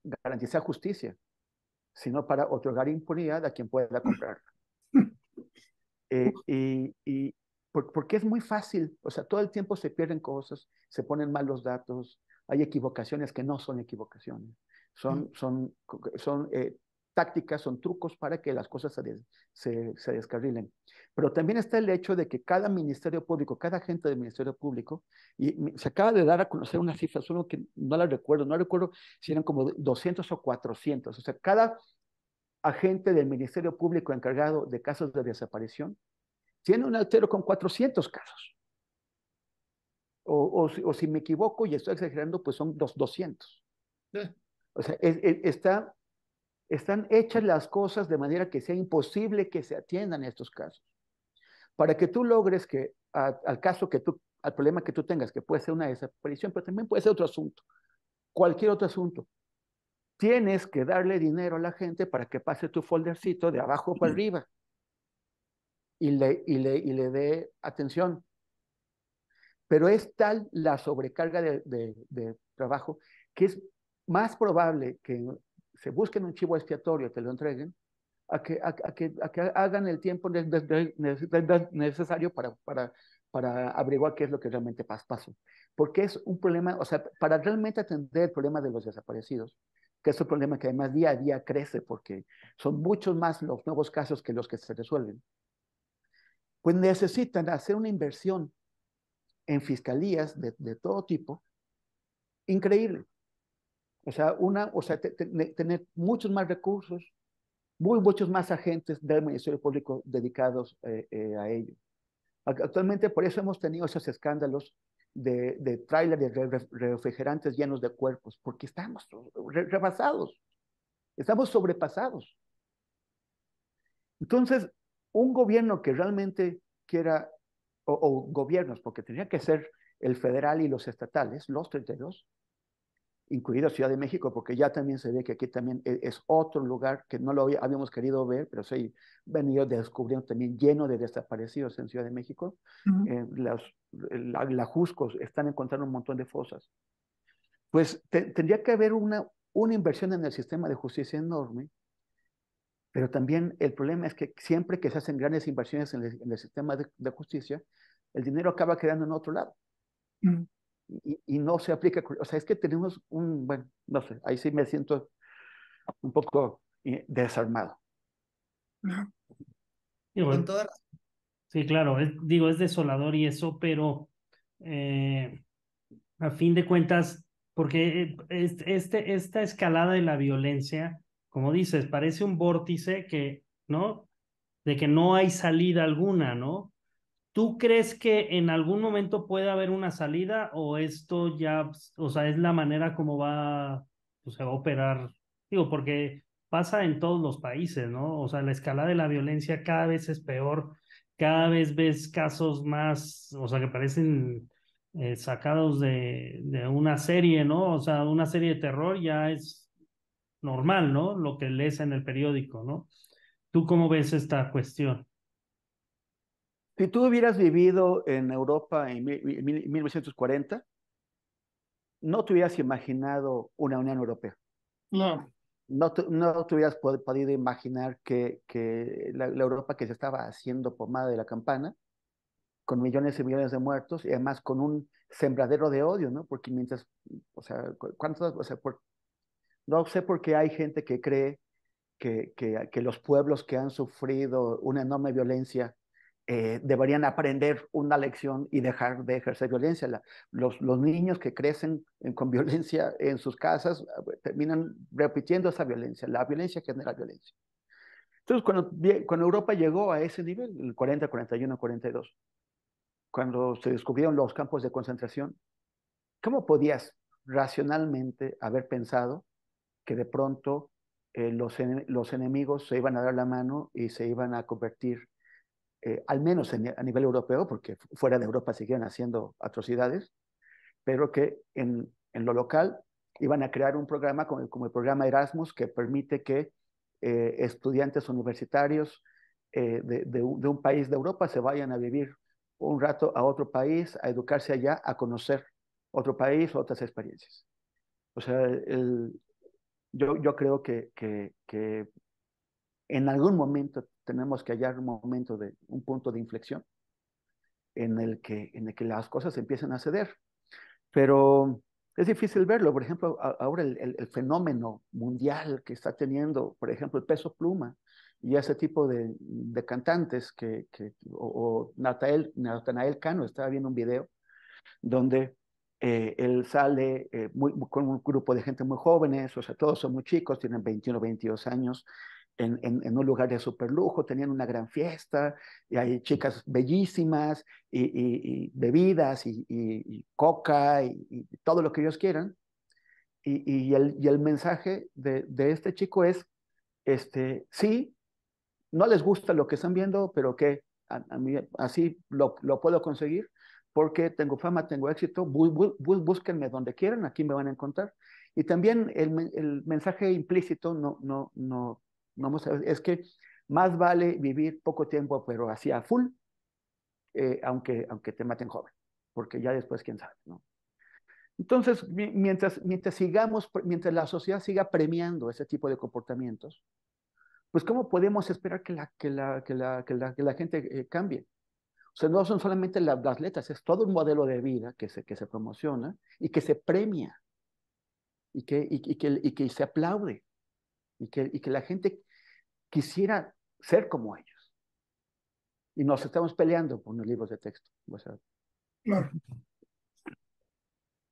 S4: garantizar justicia, sino para otorgar impunidad a quien pueda comprarla. Porque es muy fácil, o sea, todo el tiempo se pierden cosas, se ponen mal los datos, hay equivocaciones que no son equivocaciones, son tácticas, son trucos para que las cosas se descarrilen. Pero también está el hecho de que cada ministerio público, cada agente del ministerio público, y se acaba de dar a conocer una cifra, solo que no recuerdo si eran como 200 o 400, o sea, cada agente del ministerio público encargado de casos de desaparición tiene un altero con 400 casos. O si me equivoco y estoy exagerando, pues son 200. O sea, están hechas las cosas de manera que sea imposible que se atiendan estos casos. Para que tú logres que al problema que tú tengas, que puede ser una desaparición, pero también puede ser otro asunto, cualquier otro asunto, tienes que darle dinero a la gente para que pase tu foldercito de abajo para arriba y le dé atención. Pero es tal la sobrecarga de trabajo que es más probable que se busquen un chivo expiatorio y te lo entreguen a que hagan el tiempo necesario para averiguar qué es lo que realmente pasó. Porque es un problema, o sea, para realmente atender el problema de los desaparecidos, que es un problema que además día a día crece porque son muchos más los nuevos casos que los que se resuelven, pues necesitan hacer una inversión en fiscalías de todo tipo, increíble. O sea, tener muchos más recursos, muchos más agentes del Ministerio Público dedicados a ello. Actualmente por eso hemos tenido esos escándalos de tráileres refrigerantes llenos de cuerpos, porque estamos rebasados, estamos sobrepasados. Entonces, un gobierno que realmente quiera, o gobiernos, porque tendría que ser el federal y los estatales, los 32, incluida Ciudad de México, porque ya también se ve que aquí también es otro lugar que no lo habíamos querido ver, pero se ha venido descubriendo también lleno de desaparecidos en Ciudad de México. La Juscos están encontrando un montón de fosas. Pues tendría que haber una inversión en el sistema de justicia enorme, pero también el problema es que siempre que se hacen grandes inversiones en el sistema de justicia, el dinero acaba quedando en otro lado. Y no se aplica, o sea, es que tenemos bueno, no sé, ahí sí me siento un poco desarmado.
S3: Digo,
S2: Con toda razón.
S3: sí, claro, es desolador y eso, pero a fin de cuentas, porque esta escalada de la violencia, como dices, parece un vórtice que, ¿no? De que no hay salida alguna, ¿no? ¿Tú crees que en algún momento puede haber una salida o esto ya, o sea, es la manera como pues, se va a operar? Digo, porque pasa en todos los países, ¿no? O sea, la escalada de la violencia cada vez es peor, cada vez ves casos más, o sea, que parecen sacados de una serie, ¿no? O sea, una serie de terror ya es normal, ¿no? Lo que lees en el periódico, ¿no? ¿Tú cómo ves esta cuestión?
S4: Si tú hubieras vivido en Europa en 1940, no te hubieras imaginado una Unión Europea.
S1: No.
S4: No te hubieras podido imaginar que la Europa que se estaba haciendo pomada de la campana, con millones y millones de muertos, y además con un sembradero de odio, ¿no? Porque mientras, o sea, no sé por qué hay gente que cree que los pueblos que han sufrido una enorme violencia deberían aprender una lección y dejar de ejercer violencia. Los niños que crecen con violencia en sus casas terminan repitiendo esa violencia. La violencia genera violencia. Entonces, cuando Europa llegó a ese nivel, el 40, 41, 42, cuando se descubrieron los campos de concentración, ¿cómo podías racionalmente haber pensado que de pronto los enemigos se iban a dar la mano y se iban a convertir, al menos a nivel europeo, porque fuera de Europa siguieron haciendo atrocidades, pero que en lo local iban a crear un programa como el programa Erasmus, que permite que estudiantes universitarios de un país de Europa se vayan a vivir un rato a otro país, a educarse allá, a conocer otro país, otras experiencias. O sea, yo creo que en algún momento tenemos que hallar un punto de inflexión en el que las cosas empiecen a ceder. Pero es difícil verlo. Por ejemplo, ahora el fenómeno mundial que está teniendo, por ejemplo, el Peso Pluma y ese tipo de cantantes o Natanael Cano, estaba viendo un video donde él sale con un grupo de gente muy jóvenes, o sea, todos son muy chicos, tienen 21 o 22 años, en un lugar de super lujo, tenían una gran fiesta, y hay chicas bellísimas, y bebidas, y coca, y todo lo que ellos quieran. Y el mensaje de este chico es, sí, no les gusta lo que están viendo, pero que a mí así lo puedo conseguir porque tengo fama, tengo éxito, búsquenme donde quieran, aquí me van a encontrar. Y también el mensaje implícito es que más vale vivir poco tiempo, pero así a full, aunque te maten joven, porque ya después quién sabe, ¿no? Entonces, mientras la sociedad siga premiando ese tipo de comportamientos, pues ¿cómo podemos esperar que la gente cambie? O sea, no son solamente las letras, es todo un modelo de vida que se promociona y que se premia y que se aplaude y que la gente quisiera ser como ellos. Y nos estamos peleando por los libros de texto. O sea,
S1: Claro.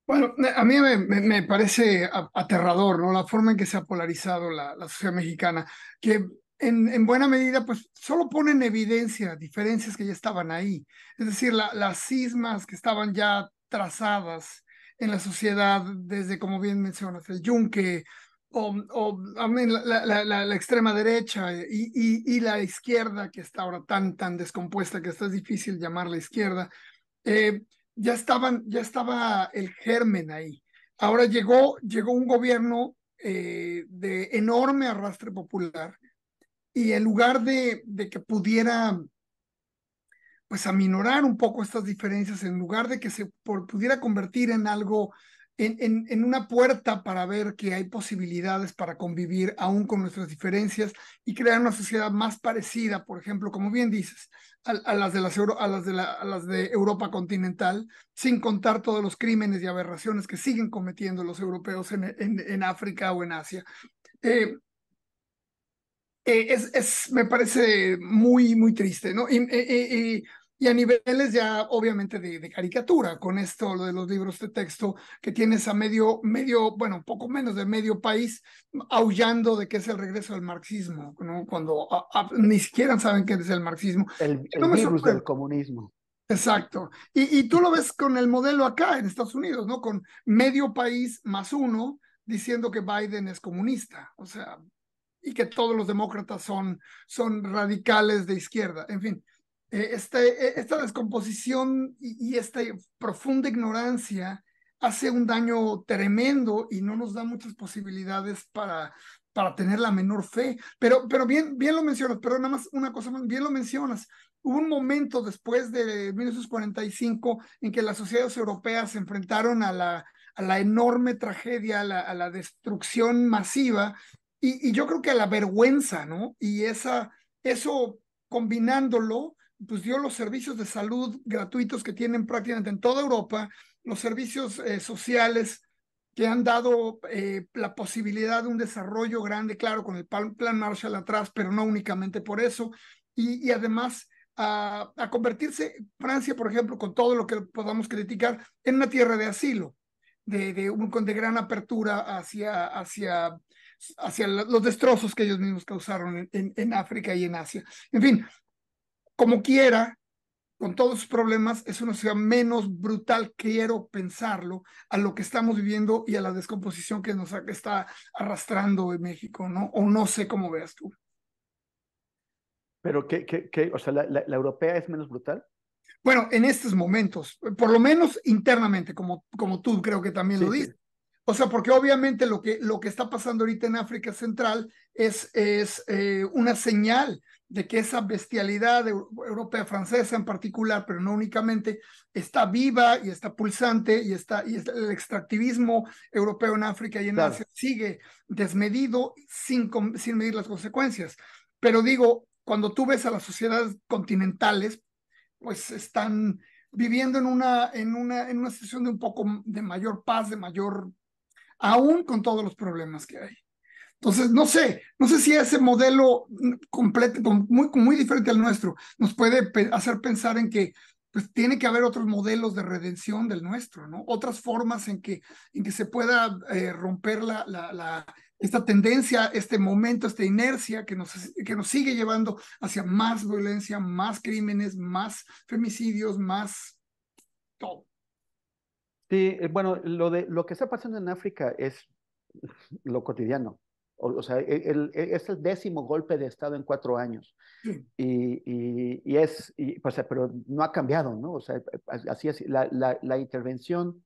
S1: Bueno, a mí me parece aterrador, ¿no? La forma en que se ha polarizado la sociedad mexicana, que en buena medida, pues, solo pone en evidencia diferencias que ya estaban ahí. Es decir, las cismas que estaban ya trazadas en la sociedad desde, como bien mencionas, el yunque, o a mí, la extrema derecha y la izquierda, que está ahora tan descompuesta que está es difícil llamarla izquierda. eh, ya estaba el germen ahí. Ahora llegó un gobierno de enorme arrastre popular y en lugar de que pudiera pues aminorar un poco estas diferencias, en lugar de que pudiera convertir en algo, en una puerta para ver que hay posibilidades para convivir aún con nuestras diferencias y crear una sociedad más parecida, por ejemplo, como bien dices, a las a las de Europa continental, sin contar todos los crímenes y aberraciones que siguen cometiendo los europeos en África o en Asia. Eh, Me parece muy triste, ¿no? Y a niveles ya obviamente de caricatura, con esto, lo de los libros de texto, que tienes a bueno, poco menos de medio país aullando de que es el regreso del marxismo, ¿no? Cuando ni siquiera saben qué es el marxismo.
S4: el
S1: No me
S4: virus del
S1: sorprende.
S4: comunismo.
S1: Exacto. Y tú lo ves con el modelo acá en Estados Unidos, ¿no? Con medio país más uno diciendo que Biden es comunista. O sea, y que todos los demócratas son radicales de izquierda. En fin, esta descomposición y esta profunda ignorancia hace un daño tremendo y no nos da muchas posibilidades para tener la menor fe. Pero bien lo mencionas, pero nada más una cosa más, bien lo mencionas. Hubo un momento después de 1945 en que las sociedades europeas se enfrentaron a la enorme tragedia, a la destrucción masiva y yo creo que a la vergüenza, ¿no? Y eso combinándolo, pues dio los servicios de salud gratuitos que tienen prácticamente en toda Europa, los servicios sociales que han dado la posibilidad de un desarrollo grande, claro, con el plan Marshall atrás, pero no únicamente por eso, y además a convertirse Francia, por ejemplo, con todo lo que podamos criticar, en una tierra de asilo, de gran apertura hacia los destrozos que ellos mismos causaron en África y en Asia. En fin, como quiera, con todos sus problemas, es una ciudad menos brutal, quiero pensarlo, a lo que estamos viviendo y a la descomposición que nos está arrastrando en México, ¿no? O no sé cómo veas tú.
S4: Pero o sea, la europea es menos brutal.
S1: Bueno, en estos momentos, por lo menos internamente, como tú creo que también lo
S4: Sí,
S1: dices.
S4: sí.
S1: O sea, porque obviamente lo que está pasando ahorita en África Central es una señal de que esa bestialidad europea, francesa en particular, pero no únicamente, está viva y está pulsante y el extractivismo europeo en África y en
S4: Claro.
S1: Asia sigue desmedido sin medir las consecuencias. Pero digo, cuando tú ves a las sociedades continentales, pues están viviendo en una situación de un poco de mayor paz, de mayor, aún con todos los problemas que hay. Entonces, no sé si ese modelo completo, muy diferente al nuestro, nos puede hacer pensar en que pues tiene que haber otros modelos de redención del nuestro, ¿no? Otras formas en que se pueda romper esta tendencia, este momento, esta inercia que nos sigue llevando hacia más violencia, más crímenes, más femicidios, más todo.
S4: Sí, bueno, lo que está pasando en África es lo cotidiano. O sea, es el 10º golpe de Estado en 4 años.
S1: Sí.
S4: Pues, pero no ha cambiado, ¿no? O sea, así es, la intervención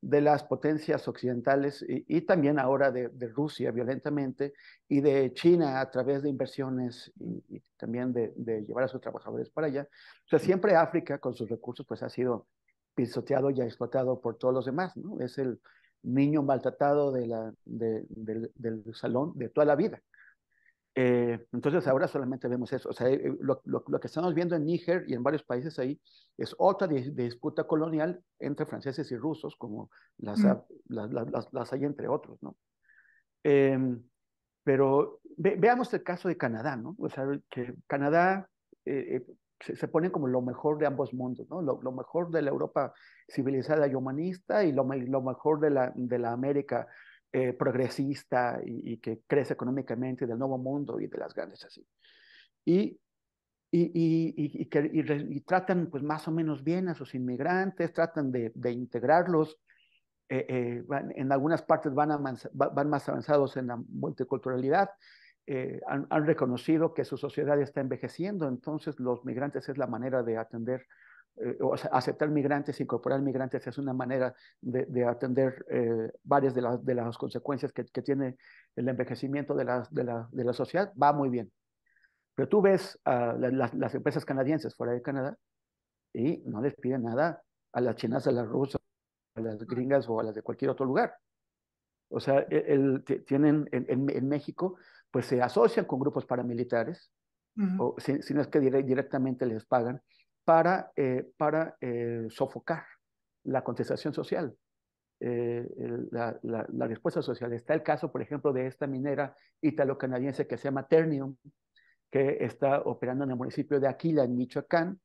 S4: de las potencias occidentales y también ahora de Rusia violentamente y de China a través de inversiones y también de llevar a sus trabajadores para allá. O sea, siempre África con sus recursos pues ha sido pisoteado y explotado por todos los demás, ¿no? Es el niño maltratado del salón de toda la vida. Entonces ahora solamente vemos eso. O sea, lo que estamos viendo en Níger y en varios países ahí es otra disputa colonial entre franceses y rusos, como las hay entre otros, ¿no? Pero veamos el caso de Canadá, ¿no? O sea, que Canadá se pone como lo mejor de ambos mundos, ¿no? Lo mejor de la Europa civilizada y humanista y lo mejor de la América progresista y que crece económicamente del nuevo mundo y de las grandes así. Y tratan pues más o menos bien a sus inmigrantes, tratan de integrarlos. En algunas partes van más avanzados en la multiculturalidad. Han reconocido que su sociedad está envejeciendo, entonces los migrantes es la manera de atender, o sea, aceptar migrantes, incorporar migrantes es una manera de atender varias de las consecuencias que tiene el envejecimiento de la sociedad. Va muy bien. Pero tú ves las empresas canadienses fuera de Canadá y no les piden nada a las chinas, a las rusas, a las gringas o a las de cualquier otro lugar. O sea, tienen en México, pues se asocian con grupos paramilitares, o si no es que directamente les pagan, para sofocar la contestación social, la respuesta social. Está el caso, por ejemplo, de esta minera italo-canadiense que se llama Ternium, que está operando en el municipio de Aquila, en Michoacán,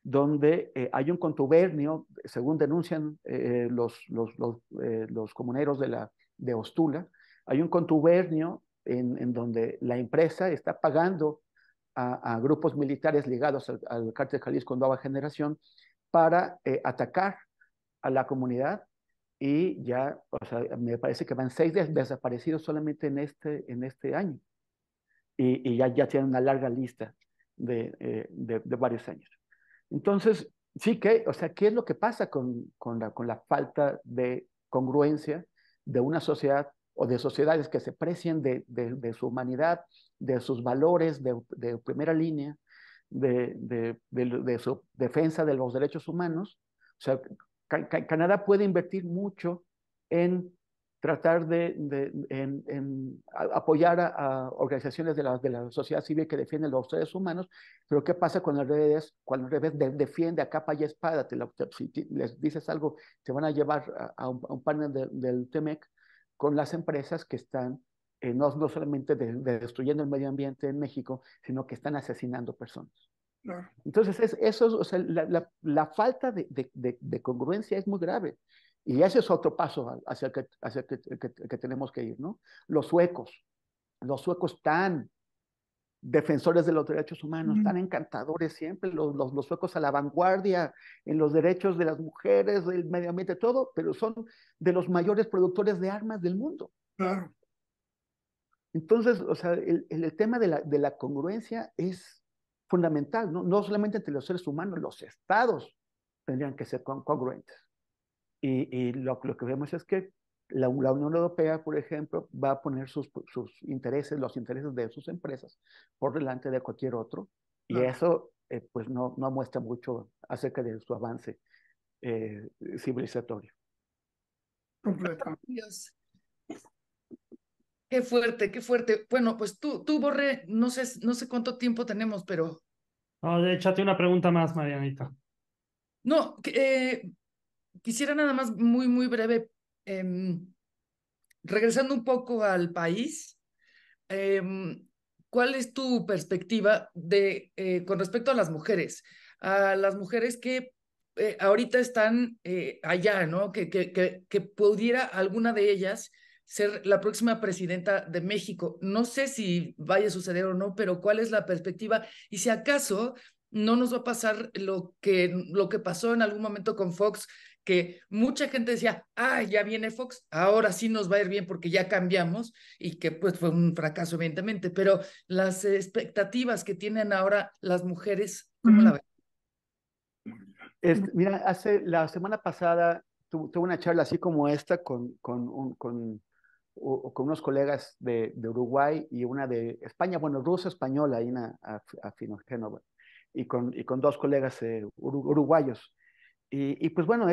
S4: donde hay un contubernio, según denuncian los comuneros de Ostula, hay un contubernio en donde la empresa está pagando a grupos militares ligados al cártel Jalisco Nueva Generación para atacar a la comunidad y ya, o sea, me parece que van 6 desaparecidos solamente en este año y ya tienen una larga lista de varios años. Entonces, sí que, o sea, ¿qué es lo que pasa con la falta de congruencia de una sociedad o de sociedades que se precien de su humanidad, de sus valores de primera línea, de su defensa de los derechos humanos? O sea, Canadá puede invertir mucho en tratar en apoyar a organizaciones de la sociedad civil que defienden los derechos humanos, pero ¿qué pasa cuando al revés defiende a capa y espada? Si les dices algo, te van a llevar a un panel del TEMEC con las empresas que están no solamente destruyendo el medio ambiente en México, sino que están asesinando personas.
S1: Claro.
S4: Entonces, o sea, la falta de congruencia es muy grave. Y ese es otro paso hacia el que tenemos que ir, ¿no? Los suecos tan defensores de los derechos humanos, tan encantadores siempre, los suecos a la vanguardia en los derechos de las mujeres, del medio ambiente, todo, pero son de los mayores productores de armas del mundo.
S1: Claro.
S4: Entonces, o sea, el tema de la congruencia es fundamental, ¿no? No solamente entre los seres humanos, los estados tendrían que ser congruentes. Y lo que vemos es que la Unión Europea, por ejemplo, va a poner sus intereses, los intereses de sus empresas por delante de cualquier otro, y eso pues no muestra mucho acerca de su avance civilizatorio.
S1: Completamente.
S2: Dios. Qué fuerte, qué fuerte. Bueno, pues tú Borre, no sé cuánto tiempo tenemos, pero...
S3: No, échate una pregunta más, Marianita.
S2: No, quisiera nada más muy, muy breve, regresando un poco al país, ¿cuál es tu perspectiva con respecto a las mujeres? A las mujeres que ahorita están allá, ¿no? Que pudiera alguna de ellas ser la próxima presidenta de México. No sé si vaya a suceder o no, pero ¿cuál es la perspectiva? Y si acaso no nos va a pasar lo que pasó en algún momento con Fox, que mucha gente decía, ah, ya viene Fox, ahora sí nos va a ir bien porque ya cambiamos, y que pues fue un fracaso evidentemente, pero las expectativas que tienen ahora las mujeres, ¿cómo la ven?
S4: Mira, la semana pasada tuve una charla así como esta con unos colegas de Uruguay y una de España, bueno, ruso-española, ahí a Finogénova, y con dos colegas uruguayos. Y pues bueno,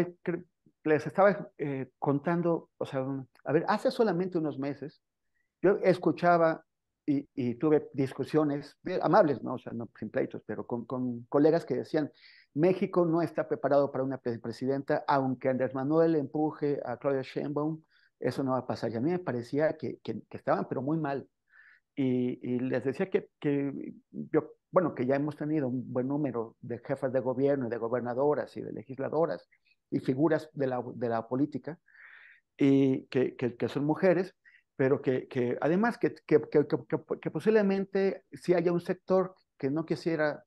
S4: les estaba contando, o sea, a ver, hace solamente unos meses, yo escuchaba y tuve discusiones amables, ¿no? O sea, no sin pleitos, pero con colegas que decían, México no está preparado para una presidenta, aunque Andrés Manuel empuje a Claudia Sheinbaum, eso no va a pasar. Y a mí me parecía que estaban, pero muy mal. Y les decía bueno, que ya hemos tenido un buen número de jefas de gobierno, de gobernadoras y de legisladoras y figuras de la política, y que son mujeres, pero que además que posiblemente sí haya un sector que no quisiera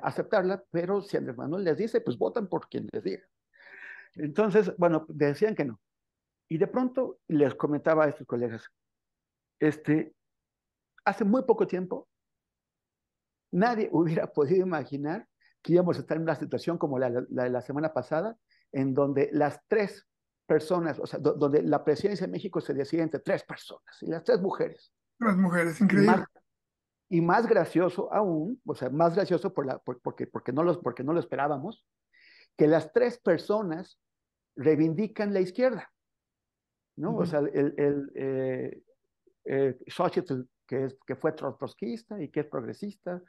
S4: aceptarla, pero si Andrés Manuel les dice, pues votan por quien les diga. Entonces, bueno, decían que no. Y de pronto les comentaba a estos colegas, hace muy poco tiempo, nadie hubiera podido imaginar que íbamos a estar en una situación como la de la semana pasada, en donde las tres personas, o sea, donde la presidencia de México se decide entre tres personas, y las tres mujeres.
S1: Las mujeres,
S4: Y
S1: increíble.
S4: más gracioso aún, o sea, más gracioso porque no lo esperábamos, que las tres personas reivindican la izquierda, ¿no? O sea, Xochitl, que fue trotskista y que es progresista,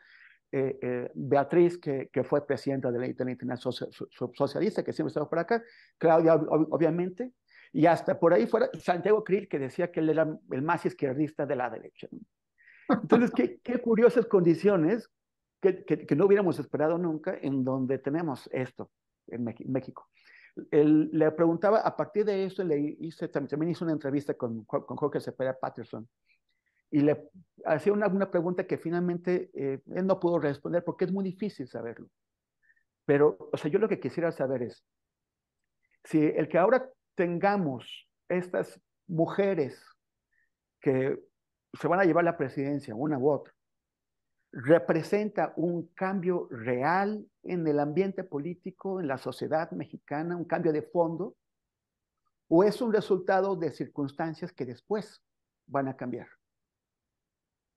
S4: Beatriz, que fue presidenta de la Internacional Socialista, que siempre estaba por acá, Claudia, obviamente, y hasta por ahí fuera Santiago Krill, que decía que él era el más izquierdista de la derecha, ¿no? Entonces, qué curiosas condiciones que no hubiéramos esperado nunca, en donde tenemos esto en México. Le preguntaba, a partir de eso, también hice una entrevista con Jorge Cepeda Patterson, y le hacía una pregunta que finalmente él no pudo responder porque es muy difícil saberlo. Pero, o sea, yo lo que quisiera saber es, si el que ahora tengamos estas mujeres que se van a llevar la presidencia, una u otra, representa un cambio real en el ambiente político, en la sociedad mexicana, un cambio de fondo, o es un resultado de circunstancias que después van a cambiar.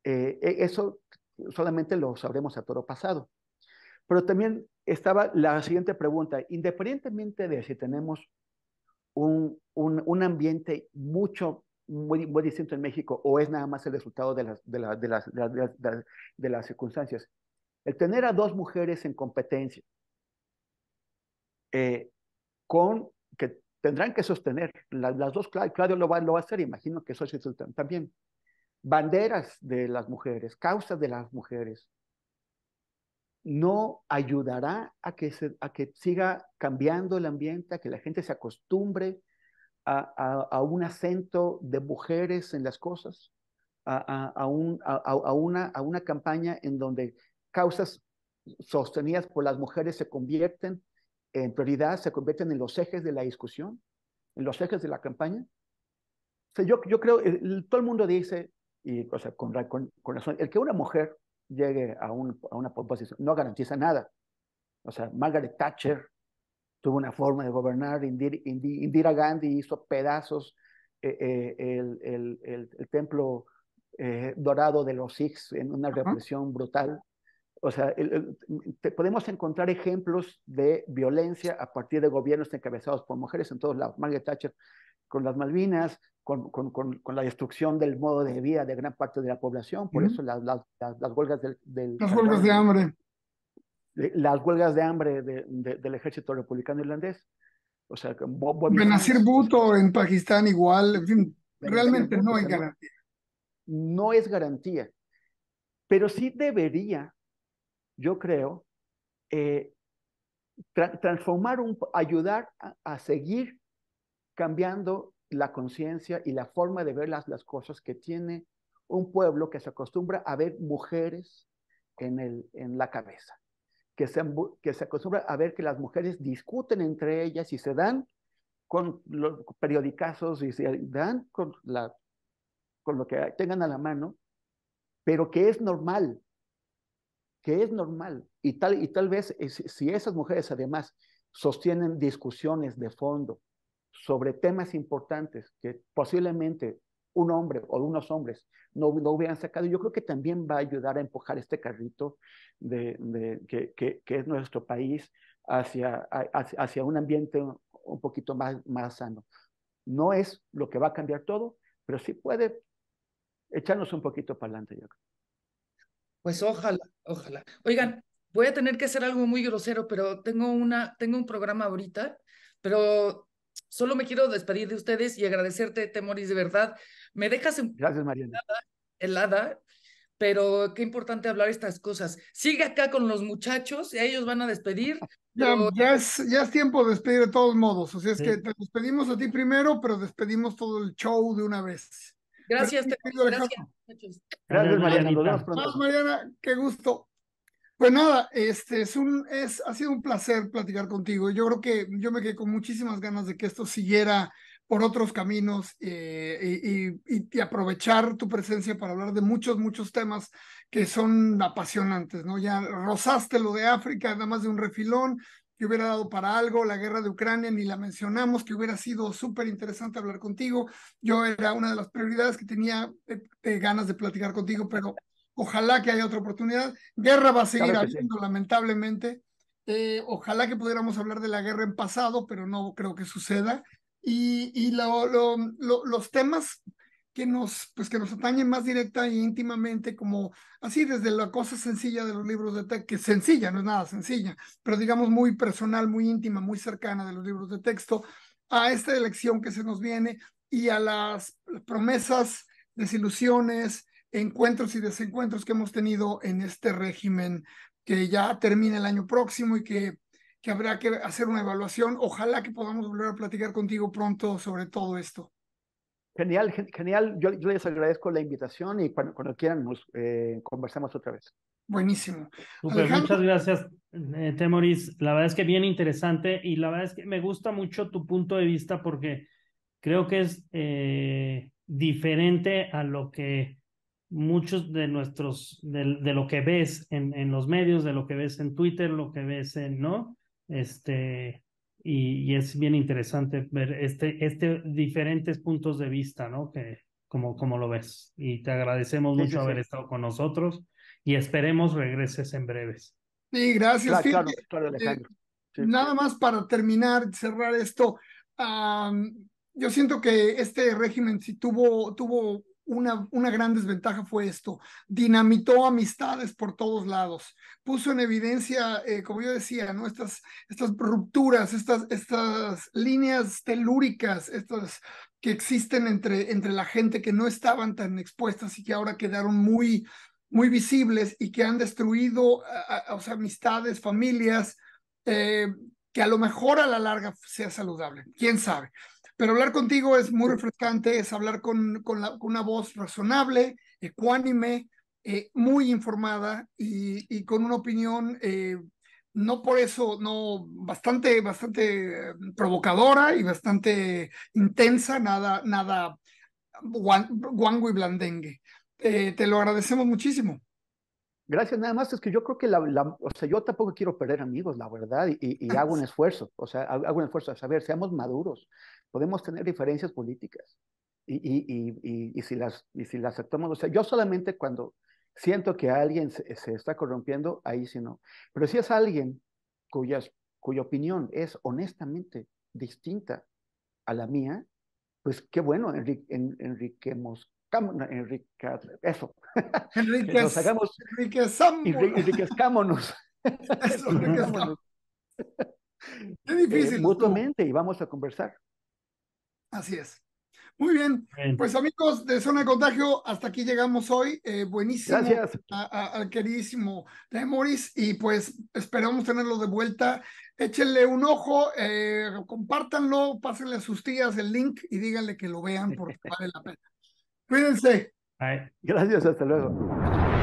S4: Eso solamente lo sabremos a toro pasado. Pero también estaba la siguiente pregunta, independientemente de si tenemos un ambiente muy distinto en México o es nada más el resultado de las circunstancias, el tener a dos mujeres en competencia, eh, que tendrán que sostener, las dos, Claudio lo va a hacer, imagino que eso también, banderas de las mujeres, causas de las mujeres, no ayudará a que siga cambiando el ambiente, a que la gente se acostumbre a un acento de mujeres en las cosas, a una campaña en donde causas sostenidas por las mujeres se convierten en prioridad, se convierten en los ejes de la discusión, en los ejes de la campaña. O sea, yo creo, todo el mundo dice, y o sea, con razón, el que una mujer llegue a una posición no garantiza nada. O sea, Margaret Thatcher tuvo una forma de gobernar, Indira Gandhi hizo pedazos el templo dorado de los Sikhs en una represión brutal. O sea, podemos encontrar ejemplos de violencia a partir de gobiernos encabezados por mujeres en todos lados. Margaret Thatcher con las Malvinas, con la destrucción del modo de vida de gran parte de la población, por eso las huelgas
S1: las huelgas de hambre.
S4: las huelgas de hambre del ejército republicano irlandés. O sea, Bobby
S1: Benazir
S4: Sands,
S1: Bhutto en Pakistán igual, en fin,
S4: Benazir
S1: realmente
S4: Bhutto,
S1: no
S4: o
S1: hay
S4: sea,
S1: garantía.
S4: no es garantía, pero sí debería, yo creo, transformar, ayudar a seguir cambiando la conciencia y la forma de ver las cosas que tiene un pueblo que se acostumbra a ver mujeres en la cabeza, que se acostumbra a ver que las mujeres discuten entre ellas y se dan con los periodicazos y se dan con lo que tengan a la mano, pero que es normal. Y tal vez si esas mujeres además sostienen discusiones de fondo sobre temas importantes que posiblemente un hombre o unos hombres no hubieran sacado, yo creo que también va a ayudar a empujar este carrito que es nuestro país hacia un ambiente un poquito más sano. No es lo que va a cambiar todo, pero sí puede echarnos un poquito para adelante, yo creo.
S2: Pues ojalá, ojalá. Oigan, voy a tener que hacer algo muy grosero, pero tengo un programa ahorita, pero solo me quiero despedir de ustedes y agradecerte, Temoris, de verdad. Me dejas
S4: Gracias, Mariana.
S2: helada, pero qué importante hablar estas cosas. Sigue acá con los muchachos, y ellos van a despedir, pero
S1: Ya es tiempo de despedir de todos modos, o sea, es que
S3: Sí.
S1: te despedimos a ti primero, pero despedimos todo el show de una vez. ¿Verdad,
S2: gracias,
S1: mi querido
S2: Temoris, gracias,
S1: Alejandro?
S2: muchachos.
S3: Gracias,
S4: Gracias, Mariana. Nos vemos
S3: Marianita.
S4: pronto.
S1: Mariana, qué gusto. Pues nada, ha sido un placer platicar contigo. Yo creo que yo me quedé con muchísimas ganas de que esto siguiera por otros caminos y aprovechar tu presencia para hablar de muchos, muchos temas que son apasionantes, ¿no? Ya rozaste lo de África, nada más de un refilón, que hubiera dado para algo, la guerra de Ucrania ni la mencionamos, que hubiera sido súper interesante hablar contigo. Yo era una de las prioridades que tenía ganas de platicar contigo, pero ojalá que haya otra oportunidad. Guerra va a seguir
S4: Claro que sí.
S1: habiendo, lamentablemente. Ojalá que pudiéramos hablar de la guerra en pasado, pero no creo que suceda. Y los temas que nos atañen más directa e íntimamente, como así desde la cosa sencilla de los libros de texto, que sencilla, no es nada sencilla, pero digamos muy personal, muy íntima, muy cercana de los libros de texto, a esta elección que se nos viene y a las promesas, desilusiones, encuentros y desencuentros que hemos tenido en este régimen que ya termina el año próximo y que habrá que hacer una evaluación. Ojalá que podamos volver a platicar contigo pronto sobre todo esto.
S4: Genial, genial. Yo les agradezco la invitación y cuando quieran nos conversamos otra vez.
S1: Buenísimo.
S3: Súper,
S1: Alejandro,
S3: muchas gracias, Temoris. La verdad es que bien interesante y la verdad es que me gusta mucho tu punto de vista porque creo que es diferente a lo que muchos de de lo que ves en los medios, de lo que ves en Twitter, lo que ves ¿no? Y es bien interesante ver diferentes puntos de vista, ¿no? Como lo ves. Y te agradecemos
S4: Sí,
S3: mucho
S4: sí, sí.
S3: haber estado con nosotros y esperemos regreses en breves.
S1: sí, gracias.
S4: Claro,
S1: Fíjate,
S4: claro,
S1: eh,
S4: Alejandro. Sí.
S1: nada más para terminar, cerrar esto, yo siento que este régimen sí tuvo una gran desventaja fue esto, dinamitó amistades por todos lados, puso en evidencia, como yo decía, ¿no? Estas rupturas, estas líneas telúricas, estas que existen entre la gente que no estaban tan expuestas y que ahora quedaron muy visibles y que han destruido o sea, amistades, familias, eh, que a lo mejor a la larga sea saludable, quién sabe. Pero hablar contigo es muy refrescante, es hablar con una voz razonable, ecuánime, muy informada y con una opinión, no por eso, no, bastante provocadora y bastante intensa, nada guango y blandengue. Te lo agradecemos muchísimo.
S4: Gracias, nada más es que yo creo que o sea, yo tampoco quiero perder amigos, la verdad, y hago un esfuerzo, o sea, hago un esfuerzo a saber, seamos maduros, podemos tener diferencias políticas y si las actuamos, o sea, yo solamente cuando siento que alguien se está corrompiendo, ahí sí no, pero si es alguien cuya opinión es honestamente distinta a la mía, pues qué bueno, eso, que nos hagamos,
S1: Enriquezamos.
S4: enriquezcámonos.
S1: Eso, que
S4: Vámonos,
S1: qué difícil estuvo.
S4: mutuamente, y vamos a conversar.
S1: Así es. Muy bien,
S3: Bien.
S1: pues amigos de Zona de Contagio, hasta aquí llegamos hoy. Buenísimo
S4: Gracias.
S1: al queridísimo Temoris, y pues esperamos tenerlo de vuelta. Échenle un ojo, compártanlo, pásenle a sus tías el link y díganle que lo vean porque vale la pena. Cuídense.
S3: Bye.
S4: Gracias, hasta luego.